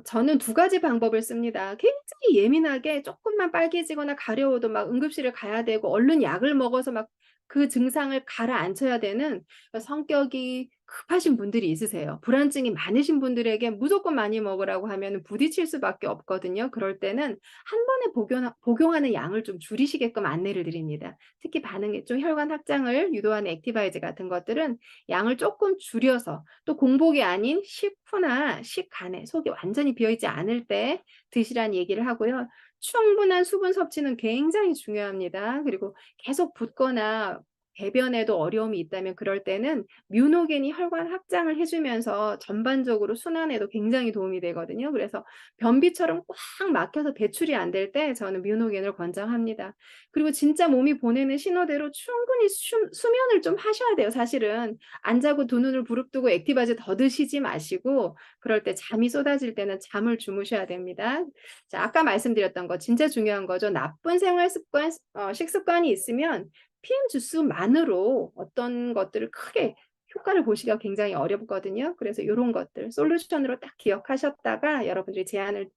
저는 두 가지 방법을 씁니다. 굉장히 예민하게 조금만 빨개지거나 가려워도 막 응급실을 가야 되고 얼른 약을 먹어서 막 그 증상을 가라앉혀야 되는 성격이 급하신 분들이 있으세요. 불안증이 많으신 분들에게 무조건 많이 먹으라고 하면 부딪힐 수밖에 없거든요. 그럴 때는 한 번에 복용하는 양을 좀 줄이시게끔 안내를 드립니다. 특히 반응이 좀 혈관 확장을 유도하는 액티바이즈 같은 것들은 양을 조금 줄여서, 또 공복이 아닌 식후나 식간에 속이 완전히 비어있지 않을 때 드시라는 얘기를 하고요. 충분한 수분 섭취는 굉장히 중요합니다. 그리고 계속 붓거나 배변에도 어려움이 있다면 그럴 때는 뮤노겐이 혈관 확장을 해주면서 전반적으로 순환에도 굉장히 도움이 되거든요. 그래서 변비처럼 꽉 막혀서 배출이 안 될 때 저는 뮤노겐을 권장합니다. 그리고 진짜 몸이 보내는 신호대로 충분히 수면을 좀 하셔야 돼요. 사실은 안 자고 두 눈을 부릅뜨고 액티바즈 더 드시지 마시고, 그럴 때 잠이 쏟아질 때는 잠을 주무셔야 됩니다. 자, 아까 말씀드렸던 거 진짜 중요한 거죠. 나쁜 생활 습관, 식습관이 있으면 PM 주스만으로 어떤 것들을 크게 효과를 보시기가 굉장히 어렵거든요. 그래서 이런 것들 솔루션으로 딱 기억하셨다가 여러분들이 제안을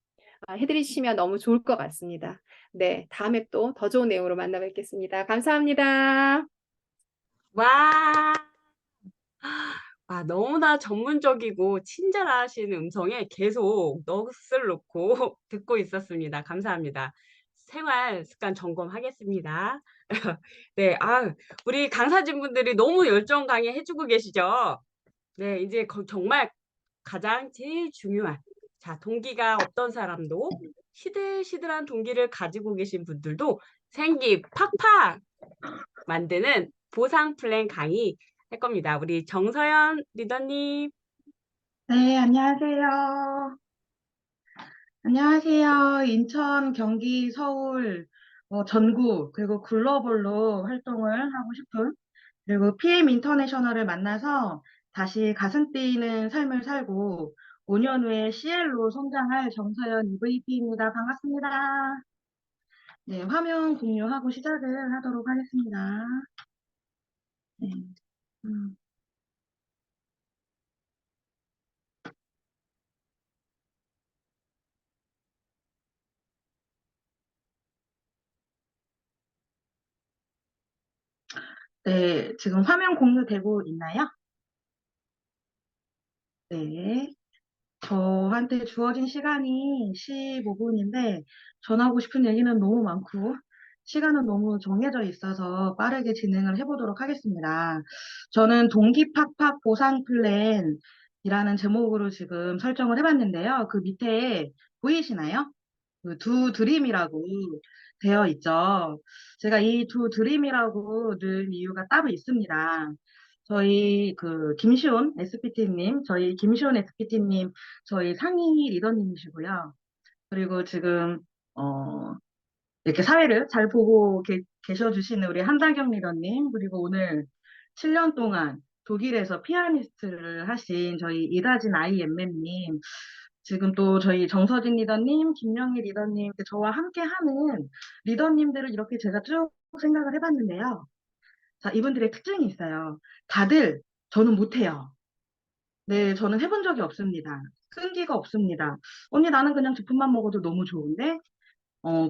해드리시면 너무 좋을 것 같습니다. 네, 다음에 또 더 좋은 내용으로 만나 뵙겠습니다. 감사합니다. 와, 너무나 전문적이고 친절하신 음성에 계속 넋을 놓고 듣고 있었습니다. 감사합니다. 생활 습관 점검하겠습니다. 네, 우리 강사진분들이 너무 열정 강의 해주고 계시죠? 네, 이제 정말 가장 제일 중요한, 자, 동기가 없던 사람도 시들시들한 동기를 가지고 계신 분들도 생기 팍팍 만드는 보상 플랜 강의 할 겁니다. 우리 정서연 리더님. 네, 안녕하세요. 안녕하세요. 인천, 경기, 서울, 전국, 그리고 글로벌로 활동을 하고 싶은, 그리고 PM 인터내셔널을 만나서 다시 가슴 뛰는 삶을 살고 5년 후에 CL로 성장할 정서연 EVP입니다. 반갑습니다. 네, 화면 공유하고 시작을 하도록 하겠습니다. 네. 음. 네, 지금 화면 공유되고 있나요? 네. 저한테 주어진 시간이 15분인데 전하고 싶은 얘기는 너무 많고 시간은 너무 정해져 있어서 빠르게 진행을 해보도록 하겠습니다. 저는 동기팍팍 보상 플랜이라는 제목으로 지금 설정을 해봤는데요. 그 밑에 보이시나요? 그 두 드림이라고 되어 있죠. 제가 이 두 드림이라고 넣은 이유가 따로 있습니다. 저희 김시온 SPT님, 저희 상위 리더님이시고요. 그리고 지금 이렇게 사회를 잘 보고 계셔주시는 우리 한다경 리더님, 그리고 오늘 7년 동안 독일에서 피아니스트를 하신 저희 이다진 IMM님, 지금 또 저희 정서진 리더님, 김영희 리더님, 저와 함께 하는 리더님들을 이렇게 제가 쭉 생각을 해봤는데요. 자, 이분들의 특징이 있어요. 다들 저는 못해요. 네, 저는 해본 적이 없습니다. 끈기가 없습니다. 언니, 나는 그냥 제품만 먹어도 너무 좋은데?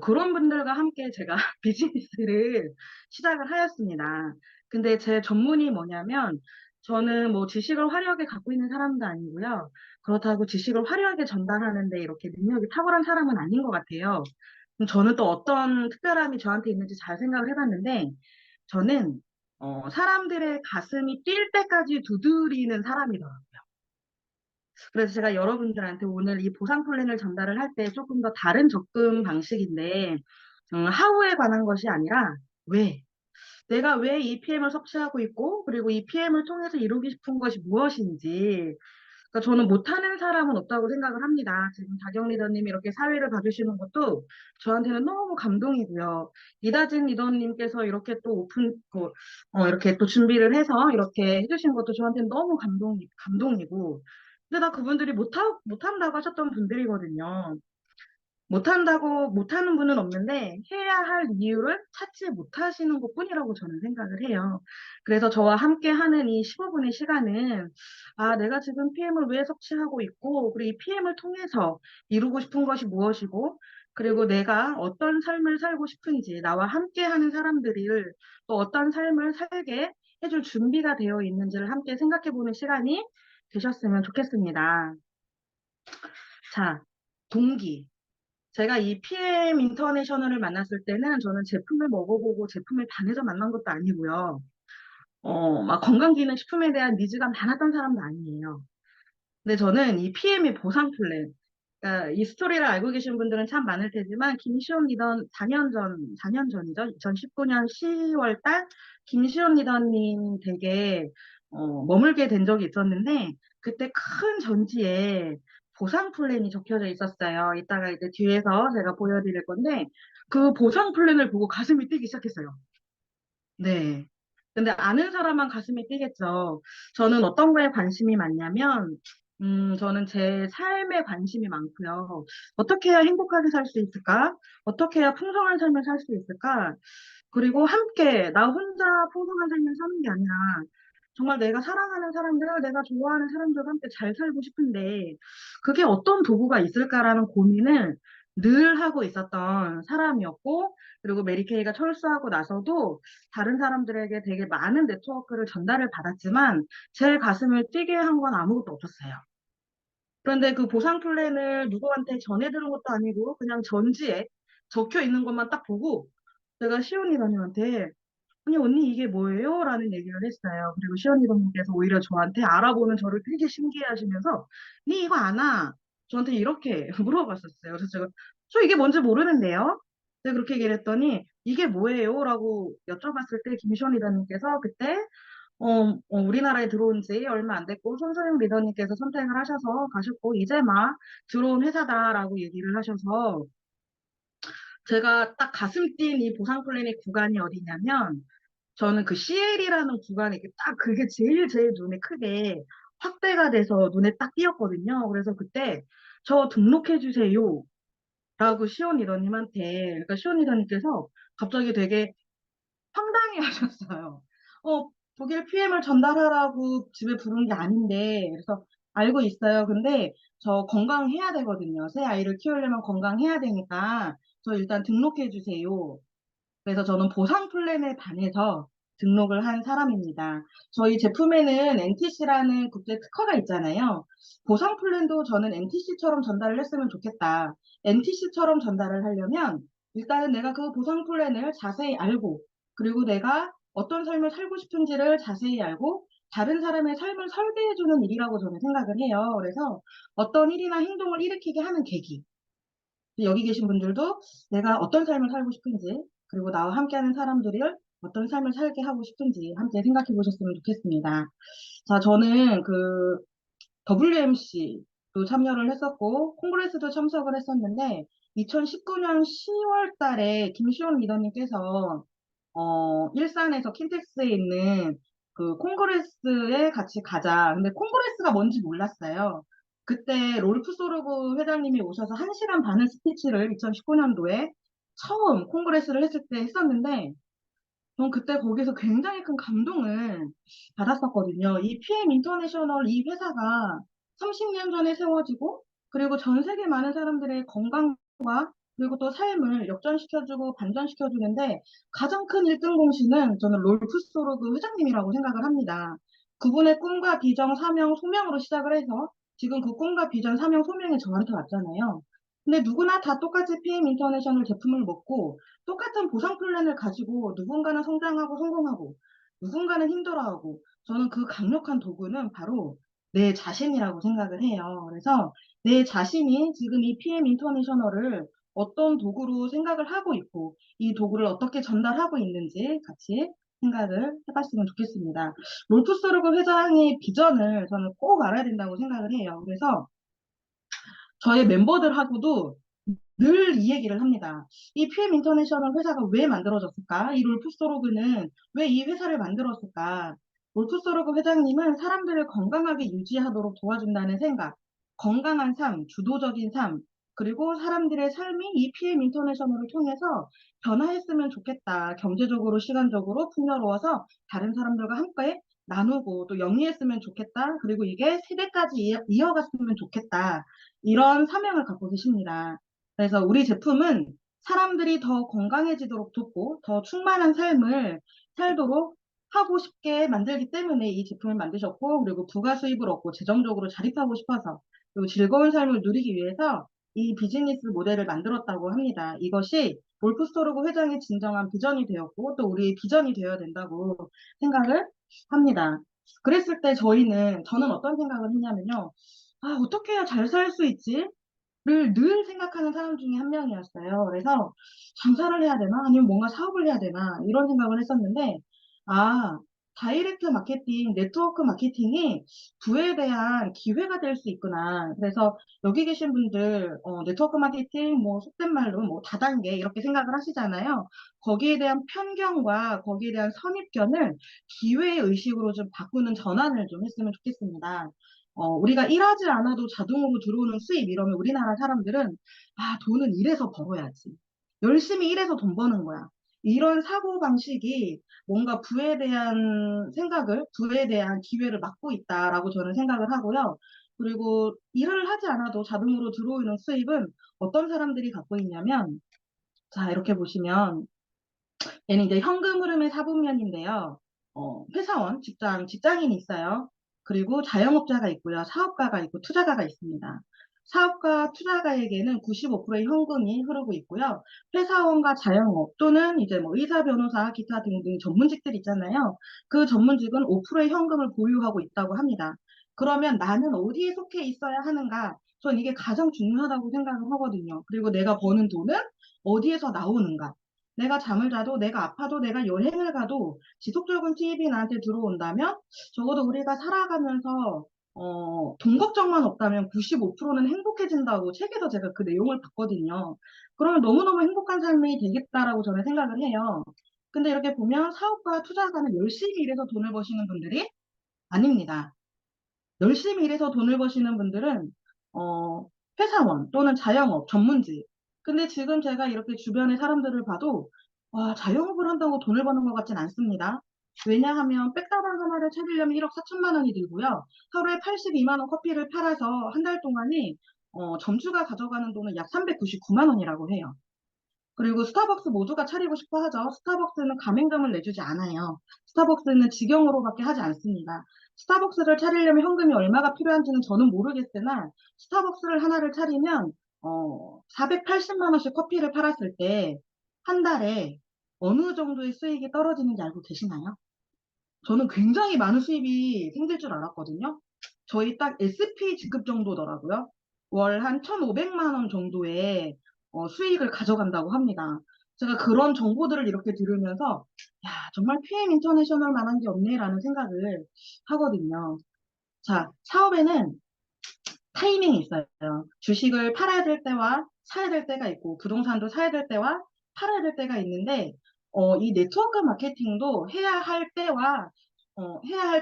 그런 분들과 함께 제가 비즈니스를 시작을 하였습니다. 근데 제 전문이 뭐냐면, 저는 뭐 지식을 화려하게 갖고 있는 사람도 아니고요. 그렇다고 지식을 화려하게 전달하는데 이렇게 능력이 탁월한 사람은 아닌 것 같아요. 그럼 저는 또 어떤 특별함이 저한테 있는지 잘 생각을 해봤는데, 저는 사람들의 가슴이 뛸 때까지 두드리는 사람이더라고요. 그래서 제가 여러분들한테 오늘 이 보상 플랜을 전달을 할 때 조금 더 다른 접근 방식인데, 하우에 관한 것이 아니라 왜, 내가 왜 이 PM을 섭취하고 있고, 그리고 이 PM을 통해서 이루고 싶은 것이 무엇인지, 그러니까 저는 못하는 사람은 없다고 생각을 합니다. 지금 다경 리더님이 이렇게 사회를 봐주시는 것도 저한테는 너무 감동이고요. 이다진 리더님께서 이렇게 또 이렇게 또 준비를 해서 이렇게 해주신 것도 저한테는 너무 감동이고. 근데 나 그분들이 못한다고 하셨던 분들이거든요. 못하는 분은 없는데 해야 할 이유를 찾지 못하시는 것뿐이라고 저는 생각을 해요. 그래서 저와 함께 하는 이 15분의 시간은 내가 지금 PM을 왜 섭취하고 있고, 그리고 이 PM을 통해서 이루고 싶은 것이 무엇이고, 그리고 내가 어떤 삶을 살고 싶은지, 나와 함께 하는 사람들을 또 어떤 삶을 살게 해줄 준비가 되어 있는지를 함께 생각해 보는 시간이 되셨으면 좋겠습니다. 자, 동기. 제가 이 PM 인터내셔널을 만났을 때는 저는 제품을 먹어보고 제품을 반해서 만난 것도 아니고요. 막 건강기능식품에 대한 니즈가 많았던 사람도 아니에요. 근데 저는 이 PM의 보상 플랜, 그러니까 이 스토리를 알고 계신 분들은 참 많을 테지만, 김시온 리더 4년 전이죠. 2019년 10월 달, 김시온 리더님 댁에 머물게 된 적이 있었는데, 그때 큰 전지에 보상 플랜이 적혀져 있었어요. 이따가 이제 뒤에서 제가 보여드릴 건데, 그 보상 플랜을 보고 가슴이 뛰기 시작했어요. 네. 근데 아는 사람만 가슴이 뛰겠죠. 저는 어떤 거에 관심이 많냐면, 저는 제 삶에 관심이 많고요. 어떻게 해야 행복하게 살 수 있을까? 어떻게 해야 풍성한 삶을 살 수 있을까? 그리고 함께, 나 혼자 풍성한 삶을 사는 게 아니라, 정말 내가 사랑하는 사람들, 내가 좋아하는 사람들과 함께 잘 살고 싶은데, 그게 어떤 도구가 있을까라는 고민을 늘 하고 있었던 사람이었고, 그리고 메리케이가 철수하고 나서도 다른 사람들에게 되게 많은 네트워크를 전달을 받았지만, 제 가슴을 뛰게 한 건 아무것도 없었어요. 그런데 그 보상 플랜을 누구한테 전해 들은 것도 아니고, 그냥 전지에 적혀 있는 것만 딱 보고, 제가 시온 리더님한테 아니, 언니 이게 뭐예요? 라는 얘기를 했어요. 그리고 시연 리더님께서 오히려 저한테 알아보는 저를 되게 신기해 하시면서, 니 이거 아나? 저한테 이렇게 물어봤었어요. 그래서 제가, 저 이게 뭔지 모르는데요? 제가 그렇게 얘기를 했더니, 이게 뭐예요? 라고 여쭤봤을 때 김시연 리더님께서 그때, 우리나라에 들어온 지 얼마 안 됐고, 손소영 리더님께서 선택을 하셔서 가셨고, 이제 막 들어온 회사다라고 얘기를 하셔서, 제가 딱 가슴 뛴 이 보상 플랜의 구간이 어디냐면, 저는 그 CL이라는 구간에 이렇게 딱 그게 제일 눈에 크게 확대가 돼서 눈에 딱 띄었거든요. 그래서 그때 저 등록해 주세요. 라고 시온 리더님한테, 그러니까 시온 리더님께서 갑자기 되게 황당해 하셨어요. 독일 PM을 전달하라고 집에 부른 게 아닌데, 그래서 알고 있어요. 근데 저 건강해야 되거든요. 새 아이를 키우려면 건강해야 되니까 저 일단 등록해 주세요. 그래서 저는 보상 플랜에 반해서 등록을 한 사람입니다. 저희 제품에는 NTC라는 국제 특허가 있잖아요. 보상 플랜도 저는 NTC처럼 전달을 했으면 좋겠다. NTC처럼 전달을 하려면 일단은 내가 그 보상 플랜을 자세히 알고, 그리고 내가 어떤 삶을 살고 싶은지를 자세히 알고 다른 사람의 삶을 설계해주는 일이라고 저는 생각을 해요. 그래서 어떤 일이나 행동을 일으키게 하는 계기. 여기 계신 분들도 내가 어떤 삶을 살고 싶은지, 그리고 나와 함께하는 사람들을 어떤 삶을 살게 하고 싶은지 함께 생각해 보셨으면 좋겠습니다. 자, 저는 그 WMC도 참여를 했었고, 콩그레스도 참석을 했었는데, 2019년 10월 달에 김시원 리더님께서, 일산에서 킨텍스에 있는 그 콩그레스에 같이 가자. 근데 콩그레스가 뭔지 몰랐어요. 그때 롤프 소르그 회장님이 오셔서 1시간 반의 스피치를 2019년도에 처음 콩그레스를 했을 때 했었는데, 전 그때 거기서 굉장히 큰 감동을 받았었거든요. 이 PM 인터내셔널 이 회사가 30년 전에 세워지고, 그리고 전 세계 많은 사람들의 건강과 그리고 또 삶을 역전시켜주고 반전시켜주는데 가장 큰 1등 공신은 저는 롤프 소르그 회장님이라고 생각을 합니다. 그분의 꿈과 비전, 사명, 소명으로 시작을 해서 지금 그 꿈과 비전, 사명, 소명이 저한테 왔잖아요. 근데 누구나 다 똑같이 PM 인터내셔널 제품을 먹고 똑같은 보상 플랜을 가지고 누군가는 성장하고 성공하고 누군가는 힘들어하고 저는 그 강력한 도구는 바로 내 자신이라고 생각을 해요. 그래서 내 자신이 지금 이 PM 인터내셔널을 어떤 도구로 생각을 하고 있고 이 도구를 어떻게 전달하고 있는지 같이 생각을 해봤으면 좋겠습니다. 롤프 소르그 회장의 비전을 저는 꼭 알아야 된다고 생각을 해요. 그래서 저희 멤버들하고도 늘 이 얘기를 합니다. 이 PM 인터내셔널 회사가 왜 만들어졌을까? 이 롤프 소르그는 왜 이 회사를 만들었을까? 롤프 소르그 회장님은 사람들을 건강하게 유지하도록 도와준다는 생각, 건강한 삶, 주도적인 삶, 그리고 사람들의 삶이 이 PM 인터내셔널을 통해서 변화했으면 좋겠다. 경제적으로, 시간적으로 풍요로워서 다른 사람들과 함께 나누고 또 영위했으면 좋겠다. 그리고 이게 세대까지 이어갔으면 좋겠다. 이런 사명을 갖고 계십니다. 그래서 우리 제품은 사람들이 더 건강해지도록 돕고 더 충만한 삶을 살도록 하고 싶게 만들기 때문에 이 제품을 만드셨고 그리고 부가 수입을 얻고 재정적으로 자립하고 싶어서 그리고 즐거운 삶을 누리기 위해서 이 비즈니스 모델을 만들었다고 합니다. 이것이 롤프 스토르그 회장의 진정한 비전이 되었고 또 우리의 비전이 되어야 된다고 생각을 합니다. 그랬을 때 저는 어떤 생각을 했냐면요. 아, 어떻게 해야 잘 살 수 있지? 를 늘 생각하는 사람 중에 한 명이었어요. 그래서 장사를 해야 되나? 아니면 뭔가 사업을 해야 되나? 이런 생각을 했었는데, 아, 다이렉트 마케팅, 네트워크 마케팅이 부에 대한 기회가 될 수 있구나. 그래서 여기 계신 분들, 네트워크 마케팅, 뭐, 속된 말로 뭐, 다단계, 이렇게 생각을 하시잖아요. 거기에 대한 편견과 거기에 대한 선입견을 기회의 의식으로 좀 바꾸는 전환을 좀 했으면 좋겠습니다. 우리가 일하지 않아도 자동으로 들어오는 수입 이러면 우리나라 사람들은 아, 돈은 일해서 벌어야지. 열심히 일해서 돈 버는 거야. 이런 사고방식이 뭔가 부에 대한 생각을, 부에 대한 기회를 막고 있다라고 저는 생각을 하고요. 그리고 일을 하지 않아도 자동으로 들어오는 수입은 어떤 사람들이 갖고 있냐면, 자, 이렇게 보시면 얘는 이제 현금 흐름의 사분면인데요. 회사원, 직장인이 있어요. 그리고 자영업자가 있고요. 사업가가 있고 투자가가 있습니다. 사업가, 투자가에게는 95%의 현금이 흐르고 있고요. 회사원과 자영업 또는 이제 뭐 의사, 변호사, 기타 등등 전문직들 있잖아요. 그 전문직은 5%의 현금을 보유하고 있다고 합니다. 그러면 나는 어디에 속해 있어야 하는가? 전 이게 가장 중요하다고 생각을 하거든요. 그리고 내가 버는 돈은 어디에서 나오는가? 내가 잠을 자도 내가 아파도 내가 여행을 가도 지속적인 수입이 나한테 들어온다면 적어도 우리가 살아가면서 돈 걱정만 없다면 95%는 행복해진다고 책에서 제가 그 내용을 봤거든요. 그러면 너무너무 행복한 삶이 되겠다라고 저는 생각을 해요. 근데 이렇게 보면 사업가 투자가는 열심히 일해서 돈을 버시는 분들이 아닙니다. 열심히 일해서 돈을 버시는 분들은 회사원 또는 자영업 전문직. 근데 지금 제가 이렇게 주변의 사람들을 봐도 와, 자영업을 한다고 돈을 버는 것 같진 않습니다. 왜냐하면 백다방 하나를 차리려면 1억 4천만 원이 들고요. 하루에 82만 원 커피를 팔아서 한 달 동안에 점주가 가져가는 돈은 약 399만 원이라고 해요. 그리고 스타벅스 모두가 차리고 싶어 하죠. 스타벅스는 가맹점을 내주지 않아요. 스타벅스는 직영으로밖에 하지 않습니다. 스타벅스를 차리려면 현금이 얼마가 필요한지는 저는 모르겠으나 스타벅스를 하나를 차리면 480만 원씩 커피를 팔았을 때 한 달에 어느 정도의 수익이 떨어지는지 알고 계시나요? 저는 굉장히 많은 수입이 생길 줄 알았거든요. 저희 딱 SP 직급 정도더라고요. 월 한 1,500만 원 정도의 수익을 가져간다고 합니다. 제가 그런 정보들을 이렇게 들으면서 야, 정말 PM 인터내셔널 만한 게 없네라는 생각을 하거든요. 자, 사업에는 타이밍이 있어요. 주식을 팔아야 될 때와 사야 될 때가 있고 부동산도 사야 될 때와 팔아야 될 때가 있는데 이 네트워크 마케팅도 해야 할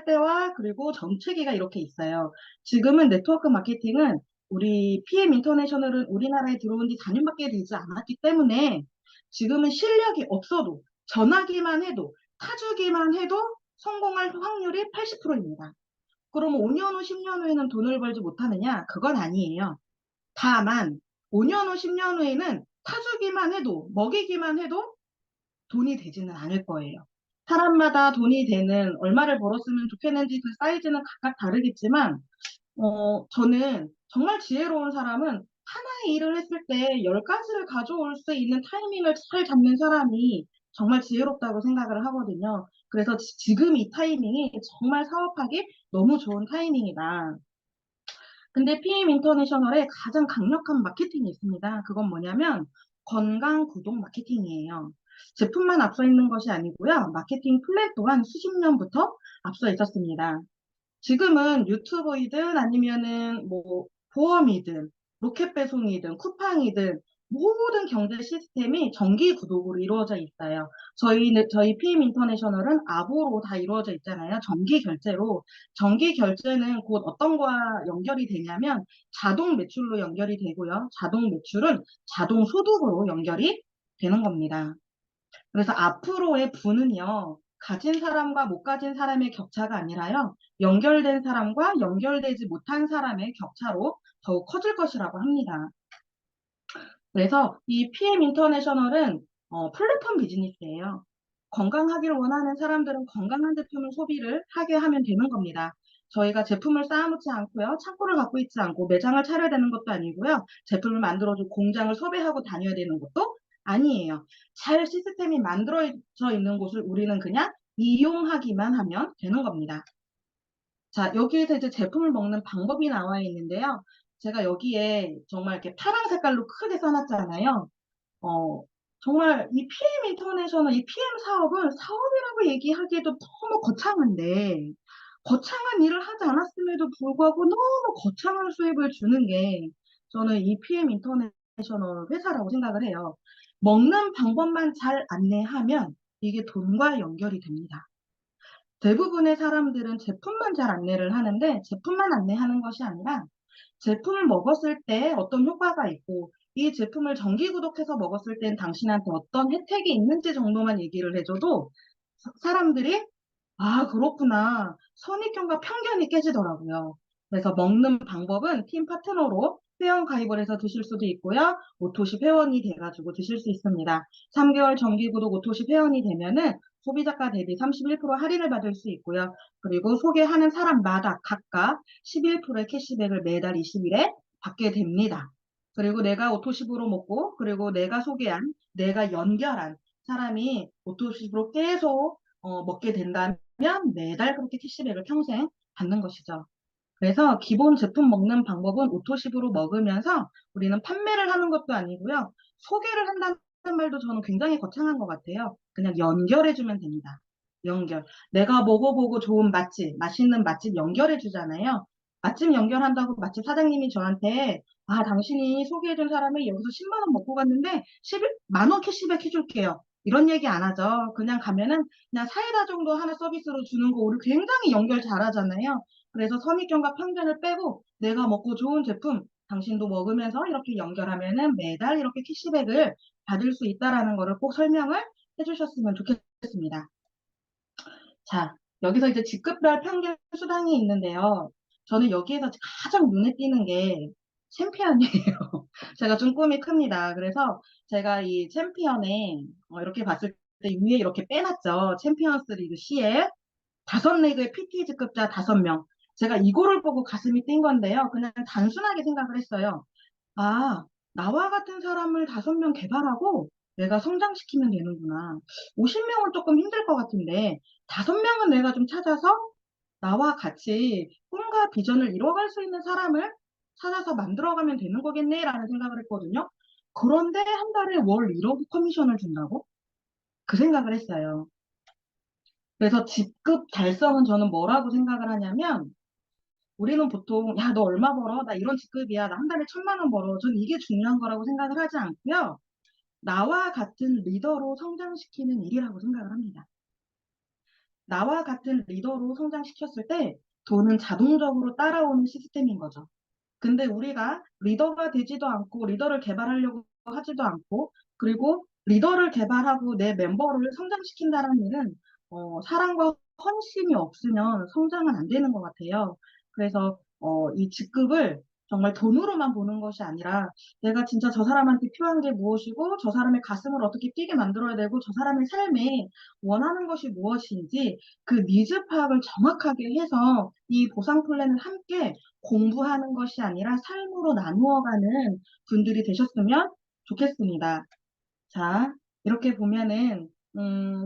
때와 그리고 정체기가 이렇게 있어요. 지금은 네트워크 마케팅은 우리 PM 인터내셔널은 우리나라에 들어온 지 4년밖에 되지 않았기 때문에 지금은 실력이 없어도 전화기만 해도 타주기만 해도 성공할 확률이 80%입니다. 그럼 5년 후, 10년 후에는 돈을 벌지 못하느냐? 그건 아니에요. 다만 5년 후, 10년 후에는 타주기만 해도, 먹이기만 해도 돈이 되지는 않을 거예요. 사람마다 돈이 되는 얼마를 벌었으면 좋겠는지 그 사이즈는 각각 다르겠지만 저는 정말 지혜로운 사람은 하나의 일을 했을 때 10가지를 가져올 수 있는 타이밍을 잘 잡는 사람이 정말 지혜롭다고 생각을 하거든요. 그래서 지금 이 타이밍이 정말 사업하기 너무 좋은 타이밍이다. 근데 PM 인터내셔널에 가장 강력한 마케팅이 있습니다. 그건 뭐냐면 건강 구독 마케팅이에요. 제품만 앞서 있는 것이 아니고요. 마케팅 플랜 또한 수십 년부터 앞서 있었습니다. 지금은 유튜브이든 아니면은 뭐 보험이든 로켓 배송이든 쿠팡이든 모든 경제 시스템이 정기 구독으로 이루어져 있어요. 저희 PM 인터내셔널은 앱으로 다 이루어져 있잖아요. 정기 결제로. 정기 결제는 곧 어떤 거와 연결이 되냐면 자동 매출로 연결이 되고요. 자동 매출은 자동 소득으로 연결이 되는 겁니다. 그래서 앞으로의 부는요, 가진 사람과 못 가진 사람의 격차가 아니라요, 연결된 사람과 연결되지 못한 사람의 격차로 더욱 커질 것이라고 합니다. 그래서 이 PM 인터내셔널은 플랫폼 비즈니스예요. 건강하기를 원하는 사람들은 건강한 제품을 소비를 하게 하면 되는 겁니다. 저희가 제품을 쌓아놓지 않고요, 창고를 갖고 있지 않고 매장을 차려야 되는 것도 아니고요, 제품을 만들어줄 공장을 섭외하고 다녀야 되는 것도 아니에요. 잘 시스템이 만들어져 있는 곳을 우리는 그냥 이용하기만 하면 되는 겁니다. 자, 여기에서 이제 제품을 먹는 방법이 나와 있는데요. 제가 여기에 정말 이렇게 파란 색깔로 크게 써놨잖아요. 어, 정말 이 PM 인터내셔널, 이 PM 사업은 사업이라고 얘기하기에도 너무 거창한데, 거창한 일을 하지 않았음에도 불구하고 너무 거창한 수입을 주는 게 저는 이 PM 인터내셔널 회사라고 생각을 해요. 먹는 방법만 잘 안내하면 이게 돈과 연결이 됩니다. 대부분의 사람들은 제품만 잘 안내를 하는데 제품만 안내하는 것이 아니라 제품을 먹었을 때 어떤 효과가 있고 이 제품을 정기 구독해서 먹었을 땐 당신한테 어떤 혜택이 있는지 정도만 얘기를 해줘도 사람들이 아, 그렇구나. 선입견과 편견이 깨지더라고요. 그래서 먹는 방법은 팀 파트너로 회원 가입을 해서 드실 수도 있고요. 오토십 회원이 돼가지고 드실 수 있습니다. 3개월 정기구독 오토십 회원이 되면은 소비자가 대비 31% 할인을 받을 수 있고요. 그리고 소개하는 사람마다 각각 11%의 캐시백을 매달 20일에 받게 됩니다. 그리고 내가 오토십으로 먹고, 그리고 내가 소개한, 내가 연결한 사람이 오토십으로 계속 먹게 된다면 매달 그렇게 캐시백을 평생 받는 것이죠. 그래서 기본 제품 먹는 방법은 오토십으로 먹으면서 우리는 판매를 하는 것도 아니고요. 소개를 한다는 말도 저는 굉장히 거창한 것 같아요. 그냥 연결해주면 됩니다. 연결. 내가 먹어보고 좋은 맛집, 맛있는 맛집 연결해주잖아요. 맛집 연결한다고 맛집 사장님이 저한테 아, 당신이 소개해준 사람이 여기서 10만 원 먹고 갔는데 11만 원 캐시백 해줄게요. 이런 얘기 안 하죠. 그냥 가면은 그냥 사이다 정도 하나 서비스로 주는 거 우리 굉장히 연결 잘하잖아요. 그래서 선입견과 편견을 빼고 내가 먹고 좋은 제품 당신도 먹으면서 이렇게 연결하면은 매달 이렇게 캐시백을 받을 수 있다라는 거를 꼭 설명을 해주셨으면 좋겠습니다. 자, 여기서 이제 직급별 평균 수당이 있는데요. 저는 여기에서 가장 눈에 띄는 게 챔피언이에요. 제가 좀 꿈이 큽니다. 그래서 제가 이 챔피언에 이렇게 봤을 때 위에 이렇게 빼놨죠. 챔피언스 리그 CL 5리그의 PT 직급자 5명. 제가 이거를 보고 가슴이 뛴 건데요. 그냥 단순하게 생각을 했어요. 아, 나와 같은 사람을 5명 개발하고 내가 성장시키면 되는구나. 50명은 조금 힘들 것 같은데 5명은 내가 좀 찾아서 나와 같이 꿈과 비전을 이뤄갈 수 있는 사람을 찾아서 만들어가면 되는 거겠네라는 생각을 했거든요. 그런데 한 달에 월 1억 커미션을 준다고? 그 생각을 했어요. 그래서 직급 달성은 저는 뭐라고 생각을 하냐면 우리는 보통 야, 너 얼마 벌어? 나 이런 직급이야. 나 한 달에 1,000만 원 벌어. 전 이게 중요한 거라고 생각을 하지 않고요. 나와 같은 리더로 성장시키는 일이라고 생각을 합니다. 나와 같은 리더로 성장시켰을 때 돈은 자동적으로 따라오는 시스템인 거죠. 근데 우리가 리더가 되지도 않고 리더를 개발하려고 하지도 않고 그리고 리더를 개발하고 내 멤버를 성장시킨다는 일은 사랑과 헌신이 없으면 성장은 안 되는 것 같아요. 그래서 이 직급을 정말 돈으로만 보는 것이 아니라 내가 진짜 저 사람한테 필요한 게 무엇이고 저 사람의 가슴을 어떻게 뛰게 만들어야 되고 저 사람의 삶에 원하는 것이 무엇인지 그 니즈 파악을 정확하게 해서 이 보상 플랜을 함께 공부하는 것이 아니라 삶으로 나누어가는 분들이 되셨으면 좋겠습니다. 자, 이렇게 보면은,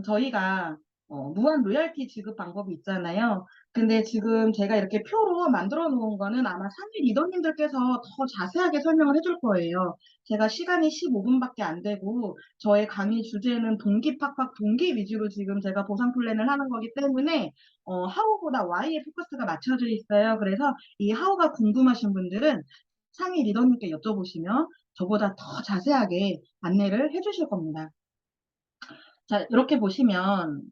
저희가, 무한 로열티 지급 방법이 있잖아요. 근데 지금 제가 이렇게 표로 만들어 놓은 거는 아마 상위 리더님들께서 더 자세하게 설명을 해줄 거예요. 제가 시간이 15분밖에 안 되고, 저의 강의 주제는 동기팍팍 동기 위주로 지금 제가 보상 플랜을 하는 거기 때문에, 하우보다 Y에 포커스가 맞춰져 있어요. 그래서 이 하우가 궁금하신 분들은 상위 리더님께 여쭤보시면 저보다 더 자세하게 안내를 해주실 겁니다. 자, 이렇게 보시면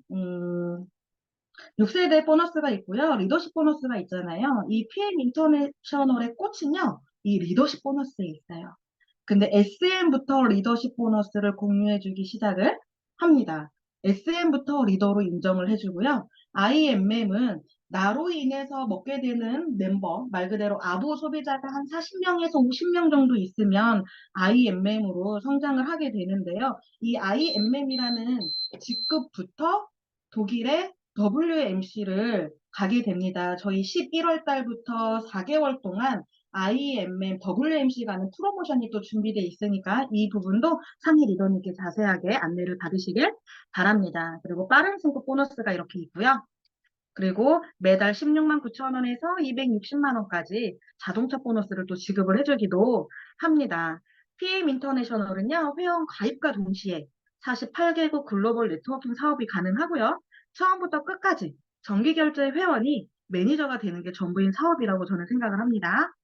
6세대 보너스가 있고요. 리더십 보너스가 있잖아요. 이 PM 인터내셔널의 꽃은요. 이 리더십 보너스에 있어요. 근데 SM부터 리더십 보너스를 공유해주기 시작을 합니다. SM부터 리더로 인정을 해주고요. IMM은 나로 인해서 먹게 되는 멤버, 말 그대로 아부 소비자가 한 40명에서 50명 정도 있으면 IMM으로 성장을 하게 되는데요. 이 IMM이라는 직급부터 독일의 WMC를 가게 됩니다. 저희 11월 달부터 4개월 동안 IMM, WMC 가는 프로모션이 또 준비되어 있으니까 이 부분도 상위 리더님께 자세하게 안내를 받으시길 바랍니다. 그리고 빠른 승급 보너스가 이렇게 있고요. 그리고 매달 16만 9천 원에서 260만 원까지 자동차 보너스를 또 지급을 해주기도 합니다. PM 인터내셔널은요, 회원 가입과 동시에 48개국 글로벌 네트워킹 사업이 가능하고요. 처음부터 끝까지 정기결제 회원이 매니저가 되는 게 전부인 사업이라고 저는 생각을 합니다.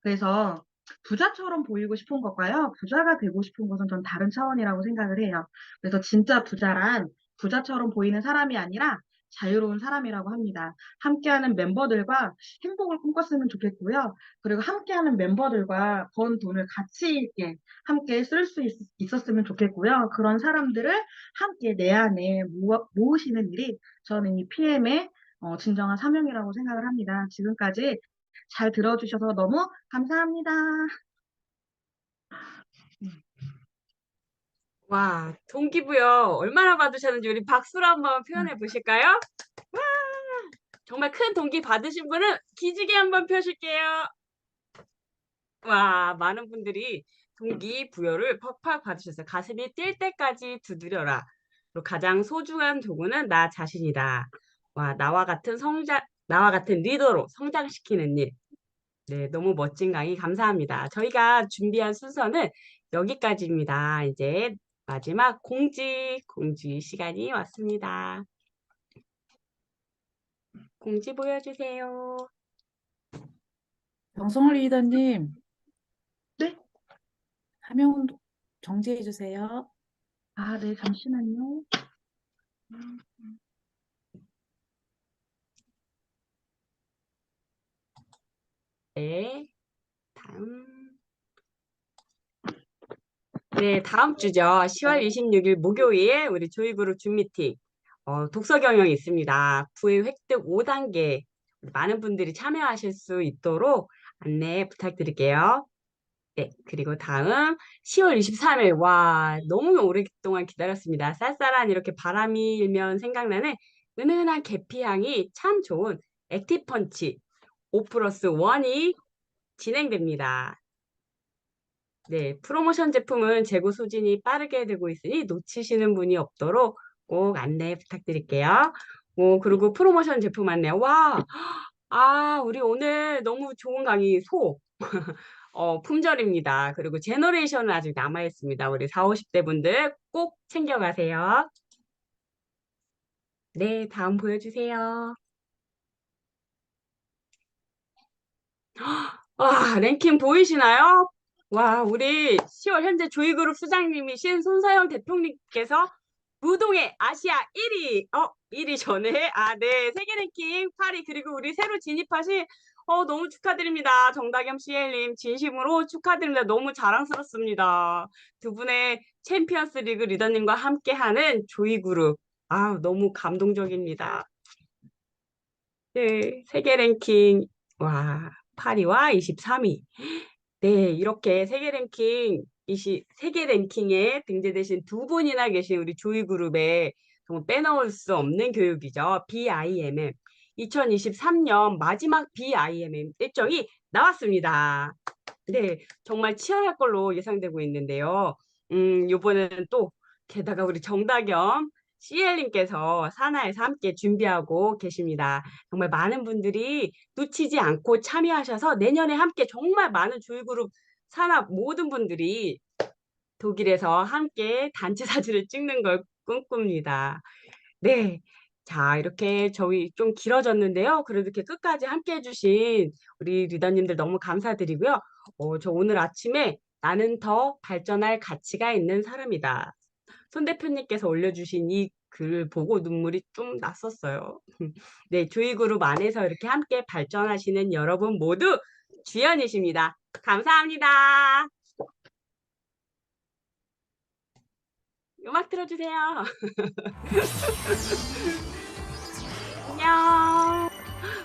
그래서 부자처럼 보이고 싶은 것과요, 부자가 되고 싶은 것은 전 다른 차원이라고 생각을 해요. 그래서 진짜 부자란 부자처럼 보이는 사람이 아니라 자유로운 사람이라고 합니다. 함께하는 멤버들과 행복을 꿈꿨으면 좋겠고요. 그리고 함께하는 멤버들과 번 돈을 가치 있게 함께 쓸 수 있었으면 좋겠고요. 그런 사람들을 함께 내 안에 모으시는 일이 저는 이 PM의 진정한 사명이라고 생각을 합니다. 지금까지 잘 들어주셔서 너무 감사합니다. 와, 동기부여 얼마나 받으셨는지 우리 박수로 한번 표현해 보실까요? 와, 정말 큰 동기 받으신 분은 기지개 한번 펴실게요. 와, 많은 분들이 동기부여를 팍팍 받으셨어요. 가슴이 뛸 때까지 두드려라. 그리고 가장 소중한 도구는 나 자신이다. 와, 나와 같은 리더로 성장시키는 일. 네, 너무 멋진 강의 감사합니다. 저희가 준비한 순서는 여기까지입니다. 이제 마지막 공지 시간이 왔습니다. 공지 보여주세요. 정성을 리더님, 네? 화면 정지해 주세요. 아, 네, 잠시만요. 네, 다음 주죠. 10월 26일 목요일 우리 조이그룹 줌 미팅. 독서 경영이 있습니다. 부의 획득 5단계. 많은 분들이 참여하실 수 있도록 안내 부탁드릴게요. 네, 그리고 다음 10월 23일. 와, 너무 오랫동안 기다렸습니다. 쌀쌀한 이렇게 바람이 일면 생각나는 은은한 계피향이 참 좋은 액티펀치 5+1이 진행됩니다. 네, 프로모션 제품은 재고 소진이 빠르게 되고 있으니 놓치시는 분이 없도록 꼭 안내 부탁드릴게요. 그리고 프로모션 제품 안내. 와, 우리 오늘 너무 좋은 강의 품절입니다. 그리고 제너레이션은 아직 남아있습니다. 우리 40, 50대 분들 꼭 챙겨가세요. 네, 다음 보여주세요. 와, 랭킹 보이시나요? 와, 우리 10월 현재 조이그룹 수장님이신 손서영 대표님께서 무동의 아시아 1위, 1위 전에, 네, 세계 랭킹 8위, 그리고 우리 새로 진입하신, 너무 축하드립니다. 정다겸 CL님, 진심으로 축하드립니다. 너무 자랑스럽습니다. 두 분의 챔피언스 리그 리더님과 함께하는 조이그룹. 너무 감동적입니다. 네, 세계 랭킹, 와, 28위와 23위. 네, 이렇게 세계 랭킹에 등재되신 두 분이나 계신 우리 조이그룹에 정말 빼놓을 수 없는 교육이죠. BIMM. 2023년 마지막 BIMM 일정이 나왔습니다. 네, 정말 치열할 걸로 예상되고 있는데요. 이번에는 또 게다가 우리 정다겸 CL님께서 산하에서 함께 준비하고 계십니다. 정말 많은 분들이 놓치지 않고 참여하셔서 내년에 함께 정말 많은 조이그룹 산하 모든 분들이 독일에서 함께 단체 사진을 찍는 걸 꿈꿉니다. 네. 자, 이렇게 저희 좀 길어졌는데요. 그래도 이렇게 끝까지 함께 해주신 우리 리더님들 너무 감사드리고요. 저 오늘 아침에 나는 더 발전할 가치가 있는 사람이다. 손 대표님께서 올려주신 이 글 보고 눈물이 좀 났었어요. 네, 조이그룹 안에서 이렇게 함께 발전하시는 여러분 모두 주연이십니다. 감사합니다. 음악 틀어주세요. 안녕.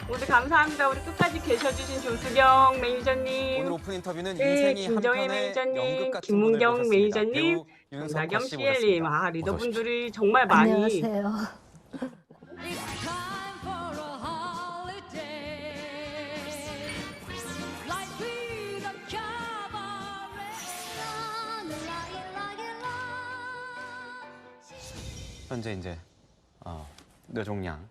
모두 감사합니다. 우리 끝까지 계셔주신 조수경 매니저님, 오늘 오픈 인터뷰는 네, 인생이 김정혜 한편의 매니저님, 연극 같은 김문경 분을 모셨습니다. 매니저님, 배우 윤석화 정다겸 씨 CL님, 모셨습니다. 어서 오십시오. 리더분들이 정말 많이 안녕하세요. It's time for a holiday. Like we the cabaret. 현재 이제 뇌종양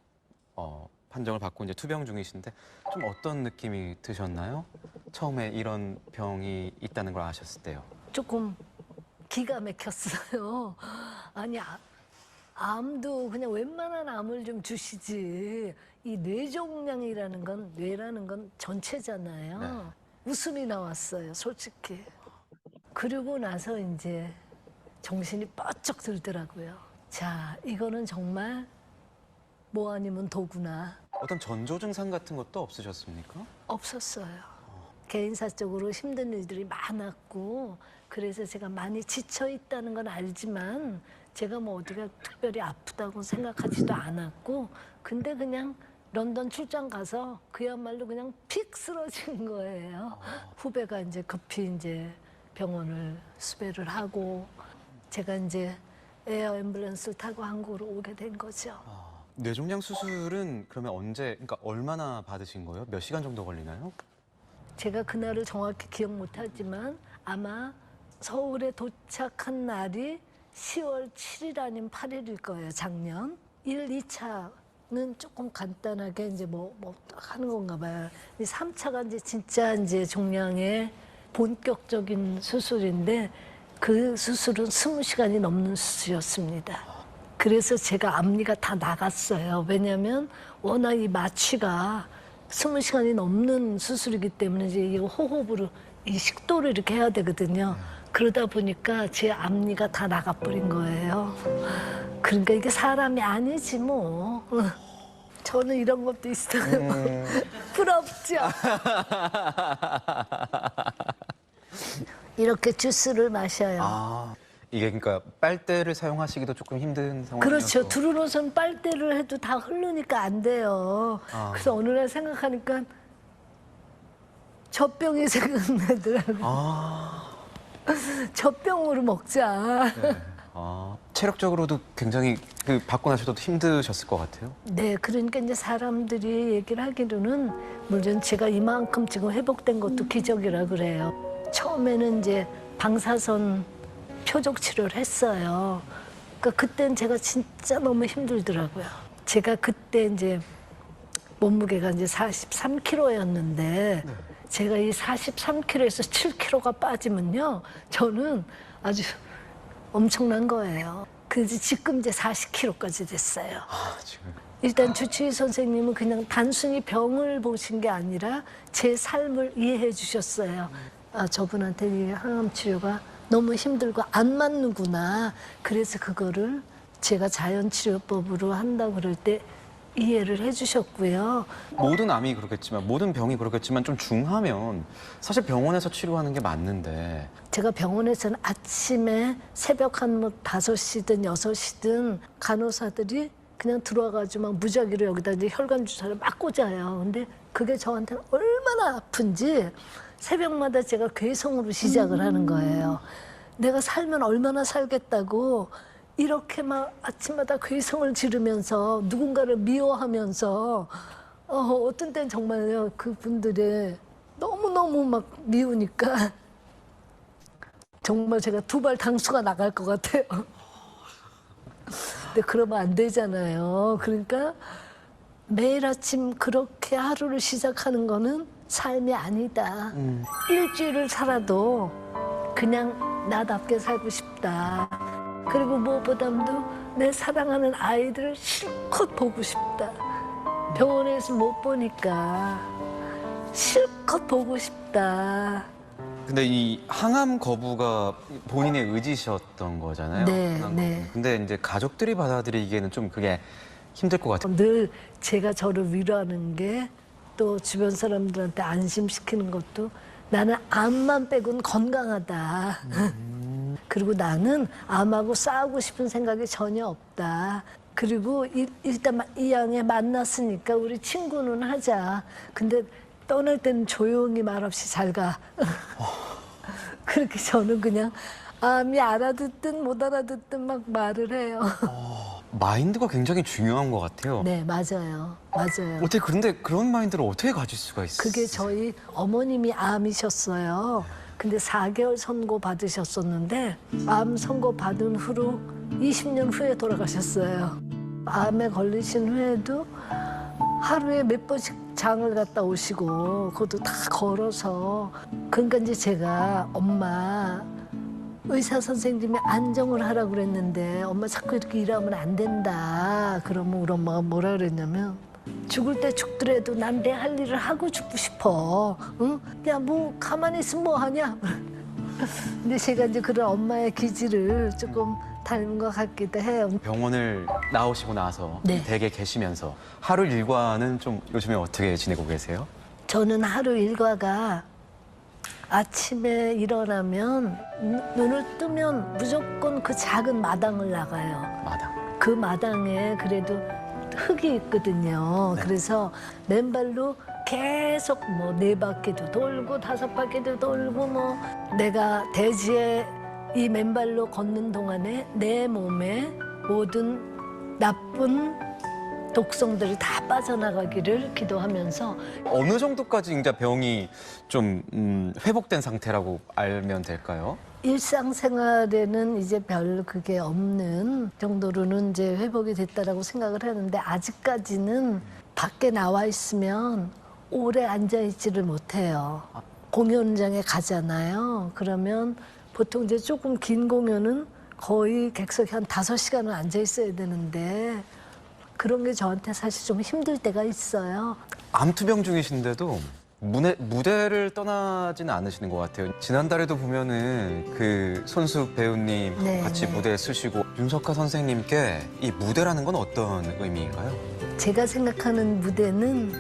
판정을 받고 이제 투병 중이신데 좀 어떤 느낌이 드셨나요? 처음에 이런 병이 있다는 걸 아셨을 때요. 조금 기가 막혔어요. 아니, 암도 그냥 웬만한 암을 좀 주시지. 이 뇌종양이라는 건, 뇌라는 건 전체잖아요. 네. 웃음이 나왔어요, 솔직히. 그러고 나서 이제 정신이 뻗쩍 들더라고요. 자, 이거는 정말 뭐 아니면 도구나. 어떤 전조 증상 같은 것도 없으셨습니까? 없었어요. 개인사적으로 힘든 일들이 많았고, 그래서 제가 많이 지쳐 있다는 건 알지만 제가 뭐 어디가 특별히 아프다고 생각하지도 않았고, 근데 그냥 런던 출장 가서 그야말로 그냥 픽 쓰러진 거예요. 후배가 이제 급히 이제 병원을 수배를 하고, 제가 이제 에어 앰뷸런스를 타고 한국으로 오게 된 거죠. 뇌종양 수술은 그러면 언제, 그러니까 얼마나 받으신 거예요? 몇 시간 정도 걸리나요? 제가 그날을 정확히 기억 못하지만 아마 서울에 도착한 날이 10월 7일 아니면 8일일 거예요, 작년. 1, 2차는 조금 간단하게 이제 뭐 하는 건가 봐요. 3차가 이제 진짜 이제 종양의 본격적인 수술인데, 그 수술은 20시간이 넘는 수술이었습니다. 그래서 제가 앞니가 다 나갔어요. 왜냐면 워낙 이 마취가 20시간이 넘는 수술이기 때문에 이제 이 호흡으로 이 식도를 이렇게 해야 되거든요. 그러다 보니까 제 앞니가 다 나가버린 거예요. 그러니까 이게 사람이 아니지 뭐. 저는 이런 것도 있어요. 부럽죠? 이렇게 주스를 마셔요. 이게 그러니까 빨대를 사용하시기도 조금 힘든 상황이어서. 그렇죠. 두른 옷은 빨대를 해도 다 흐르니까 안 돼요. 그래서 어느 날 생각하니까 젖병이 생각나더라고요. 젖병으로 먹자. 네. 체력적으로도 굉장히 받고 나셔도 힘드셨을 것 같아요. 네, 그러니까 이제 사람들이 얘기를 하기로는 물론 제가 이만큼 지금 회복된 것도 기적이라 그래요. 처음에는 이제 방사선 표적 치료를 했어요. 그러니까 그때는 제가 진짜 너무 힘들더라고요. 제가 그때 이제 몸무게가 이제 43kg였는데 제가 이 43kg에서 7kg가 빠지면요, 저는 아주 엄청난 거예요. 그래서 지금 이제 40kg까지 됐어요. 지금. 일단 주치의 선생님은 그냥 단순히 병을 보신 게 아니라 제 삶을 이해해 주셨어요. 저분한테 이 항암 치료가 너무 힘들고 안 맞는구나. 그래서 그거를 제가 자연치료법으로 한다고 그럴 때 이해를 해주셨고요. 모든 암이 그렇겠지만, 모든 병이 그렇겠지만 좀 중하면 사실 병원에서 치료하는 게 맞는데. 제가 병원에서는 아침에 새벽 한 뭐 5시든 6시든 간호사들이 그냥 들어와가지고 막 무작위로 여기다 이제 혈관 주사를 막 꽂아요. 근데 그게 저한테는 얼마나 아픈지 새벽마다 제가 괴성으로 시작을 하는 거예요. 내가 살면 얼마나 살겠다고 이렇게 막 아침마다 괴성을 지르면서 누군가를 미워하면서 어떤 때는 정말요 그분들의 너무너무 막 미우니까 정말 제가 두 발 당수가 나갈 것 같아요. 근데 그러면 안 되잖아요. 그러니까 매일 아침 그렇게 하루를 시작하는 거는 삶이 아니다. 일주일을 살아도 그냥 나답게 살고 싶다. 그리고 무엇보다도 내 사랑하는 아이들을 실컷 보고 싶다. 병원에서 못 보니까 실컷 보고 싶다. 근데 이 항암 거부가 본인의 의지셨던 거잖아요. 네, 항암 네. 거부. 근데 이제 가족들이 받아들이기에는 좀 그게 힘들 것 같아요. 늘 제가 저를 위로하는 게 또 주변 사람들한테 안심시키는 것도 나는 암만 빼고는 건강하다. 그리고 나는 암하고 싸우고 싶은 생각이 전혀 없다. 그리고 일단 이 양에 만났으니까 우리 친구는 하자. 근데 떠날 때는 조용히 말없이 잘 가. 그렇게 저는 그냥 암이 알아듣든 못 알아듣든 막 말을 해요. 마인드가 굉장히 중요한 것 같아요. 네, 맞아요. 맞아요. 어떻게 그런데 그런 마인드를 어떻게 가질 수가 있어요? 그게 저희 어머님이 암이셨어요. 근데 4개월 선고 받으셨었는데 암 선고 받은 후로 20년 후에 돌아가셨어요. 암에 걸리신 후에도 하루에 몇 번씩 장을 갔다 오시고 그것도 다 걸어서. 그러니까 이제 제가 엄마 의사 선생님이 안정을 하라고 그랬는데 엄마 자꾸 이렇게 일하면 안 된다. 그러면 우리 엄마가 뭐라 그랬냐면 죽을 때 죽더라도 난 내 할 일을 하고 죽고 싶어. 응? 야, 뭐 가만히 있으면 뭐 하냐? 근데 제가 이제 그런 엄마의 기질을 조금 닮은 것 같기도 해요. 병원을 나오시고 나서 네. 댁에 계시면서 하루 일과는 좀 요즘에 어떻게 지내고 계세요? 저는 하루 일과가 아침에 일어나면 눈을 뜨면 무조건 그 작은 마당을 나가요. 마당. 그 마당에 그래도 흙이 있거든요. 네. 그래서 맨발로 계속 뭐 4바퀴도 돌고 5바퀴도 돌고 뭐 내가 대지에 이 맨발로 걷는 동안에 내 몸에 모든 나쁜 독성들이 다 빠져나가기를 기도하면서. 어느 정도까지 이제 병이 좀 회복된 상태라고 알면 될까요? 일상생활에는 이제 별 그게 없는 정도로는 이제 회복이 됐다라고 생각을 하는데 아직까지는 밖에 나와 있으면 오래 앉아 있지를 못해요. 공연장에 가잖아요. 그러면 보통 이제 조금 긴 공연은 거의 객석에 한 5시간은 앉아 있어야 되는데 그런 게 저한테 사실 좀 힘들 때가 있어요. 암투병 중이신데도 무대를 떠나지는 않으시는 것 같아요. 지난달에도 보면은 그 손수 배우님 네, 같이 네. 무대에 쓰시고 윤석하 선생님께 이 무대라는 건 어떤 의미인가요? 제가 생각하는 무대는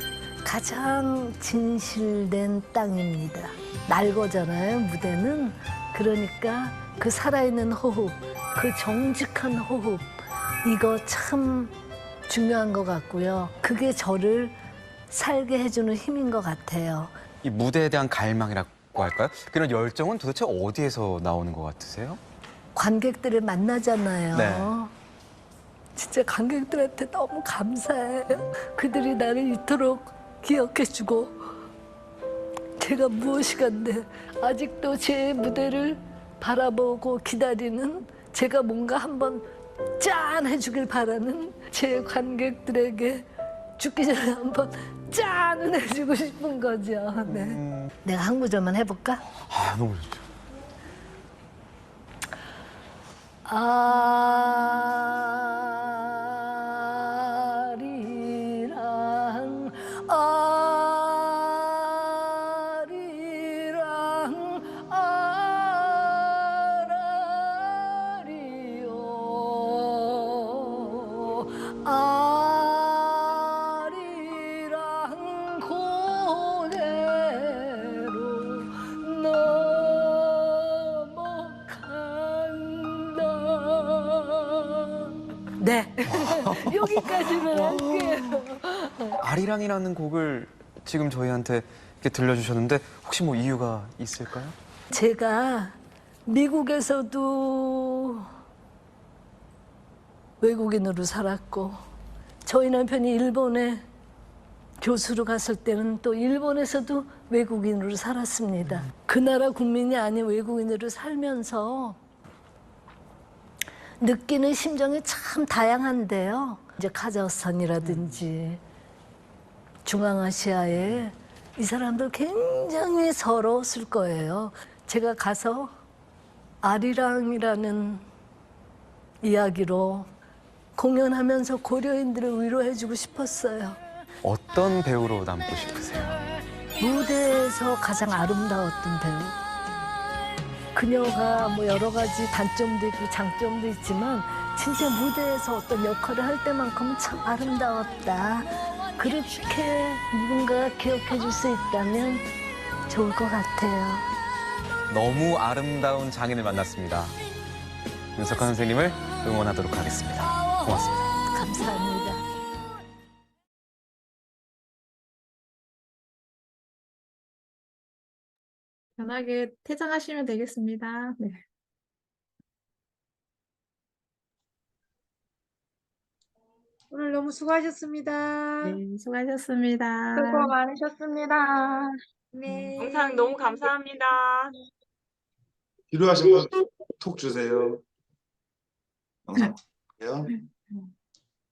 가장 진실된 땅입니다. 날거잖아요, 무대는. 그러니까 그 살아있는 호흡, 그 정직한 호흡, 이거 참 중요한 것 같고요. 그게 저를 살게 해주는 힘인 것 같아요. 이 무대에 대한 갈망이라고 할까요? 그런 열정은 도대체 어디에서 나오는 것 같으세요? 관객들을 만나잖아요. 네. 진짜 관객들한테 너무 감사해요. 그들이 나를 이토록 기억해주고 제가 무엇이 간데 아직도 제 무대를 바라보고 기다리는, 제가 뭔가 한번 짠 해주길 바라는 제 관객들에게 죽기 전에 한번 짠을 해주고 싶은 거죠. 네. 내가 한 구절만 해볼까? 아, 너무 좋죠. 아리랑 아리랑 아라리요 아리랑 고개로 넘어간다. 네, 여기까지만 할게요. 아리랑이라는 곡을 지금 저희한테 이렇게 들려주셨는데 혹시 뭐 이유가 있을까요? 제가 미국에서도 외국인으로 살았고 저희 남편이 일본에 교수로 갔을 때는 또 일본에서도 외국인으로 살았습니다. 그 나라 국민이 아닌 외국인으로 살면서 느끼는 심정이 참 다양한데요. 이제 카자흐스탄이라든지 중앙아시아에 이 사람들 굉장히 서러웠을 거예요. 제가 가서 아리랑이라는 이야기로 공연하면서 고려인들을 위로해주고 싶었어요. 어떤 배우로 남고 싶으세요? 무대에서 가장 아름다웠던 배우. 그녀가 뭐 여러 가지 단점도 있고 장점도 있지만 진짜 무대에서 어떤 역할을 할 때만큼은 참 아름다웠다. 그렇게 누군가가 기억해 줄 수 있다면 좋을 것 같아요. 너무 아름다운 장인을 만났습니다. 윤석환 선생님을 응원하도록 하겠습니다. 고맙습니다. 감사합니다. 편하게 퇴장하시면 되겠습니다. 네. 오늘 너무 수고하셨습니다. 네, 수고하셨습니다. 수고 많으셨습니다. 네. 영상 너무 감사합니다. 필요하신 분 톡 주세요. 영상 볼게요.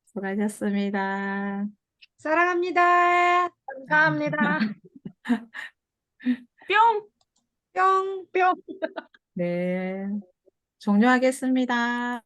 수고하셨습니다. 사랑합니다. 감사합니다. 뿅! 뿅. 네, 종료하겠습니다.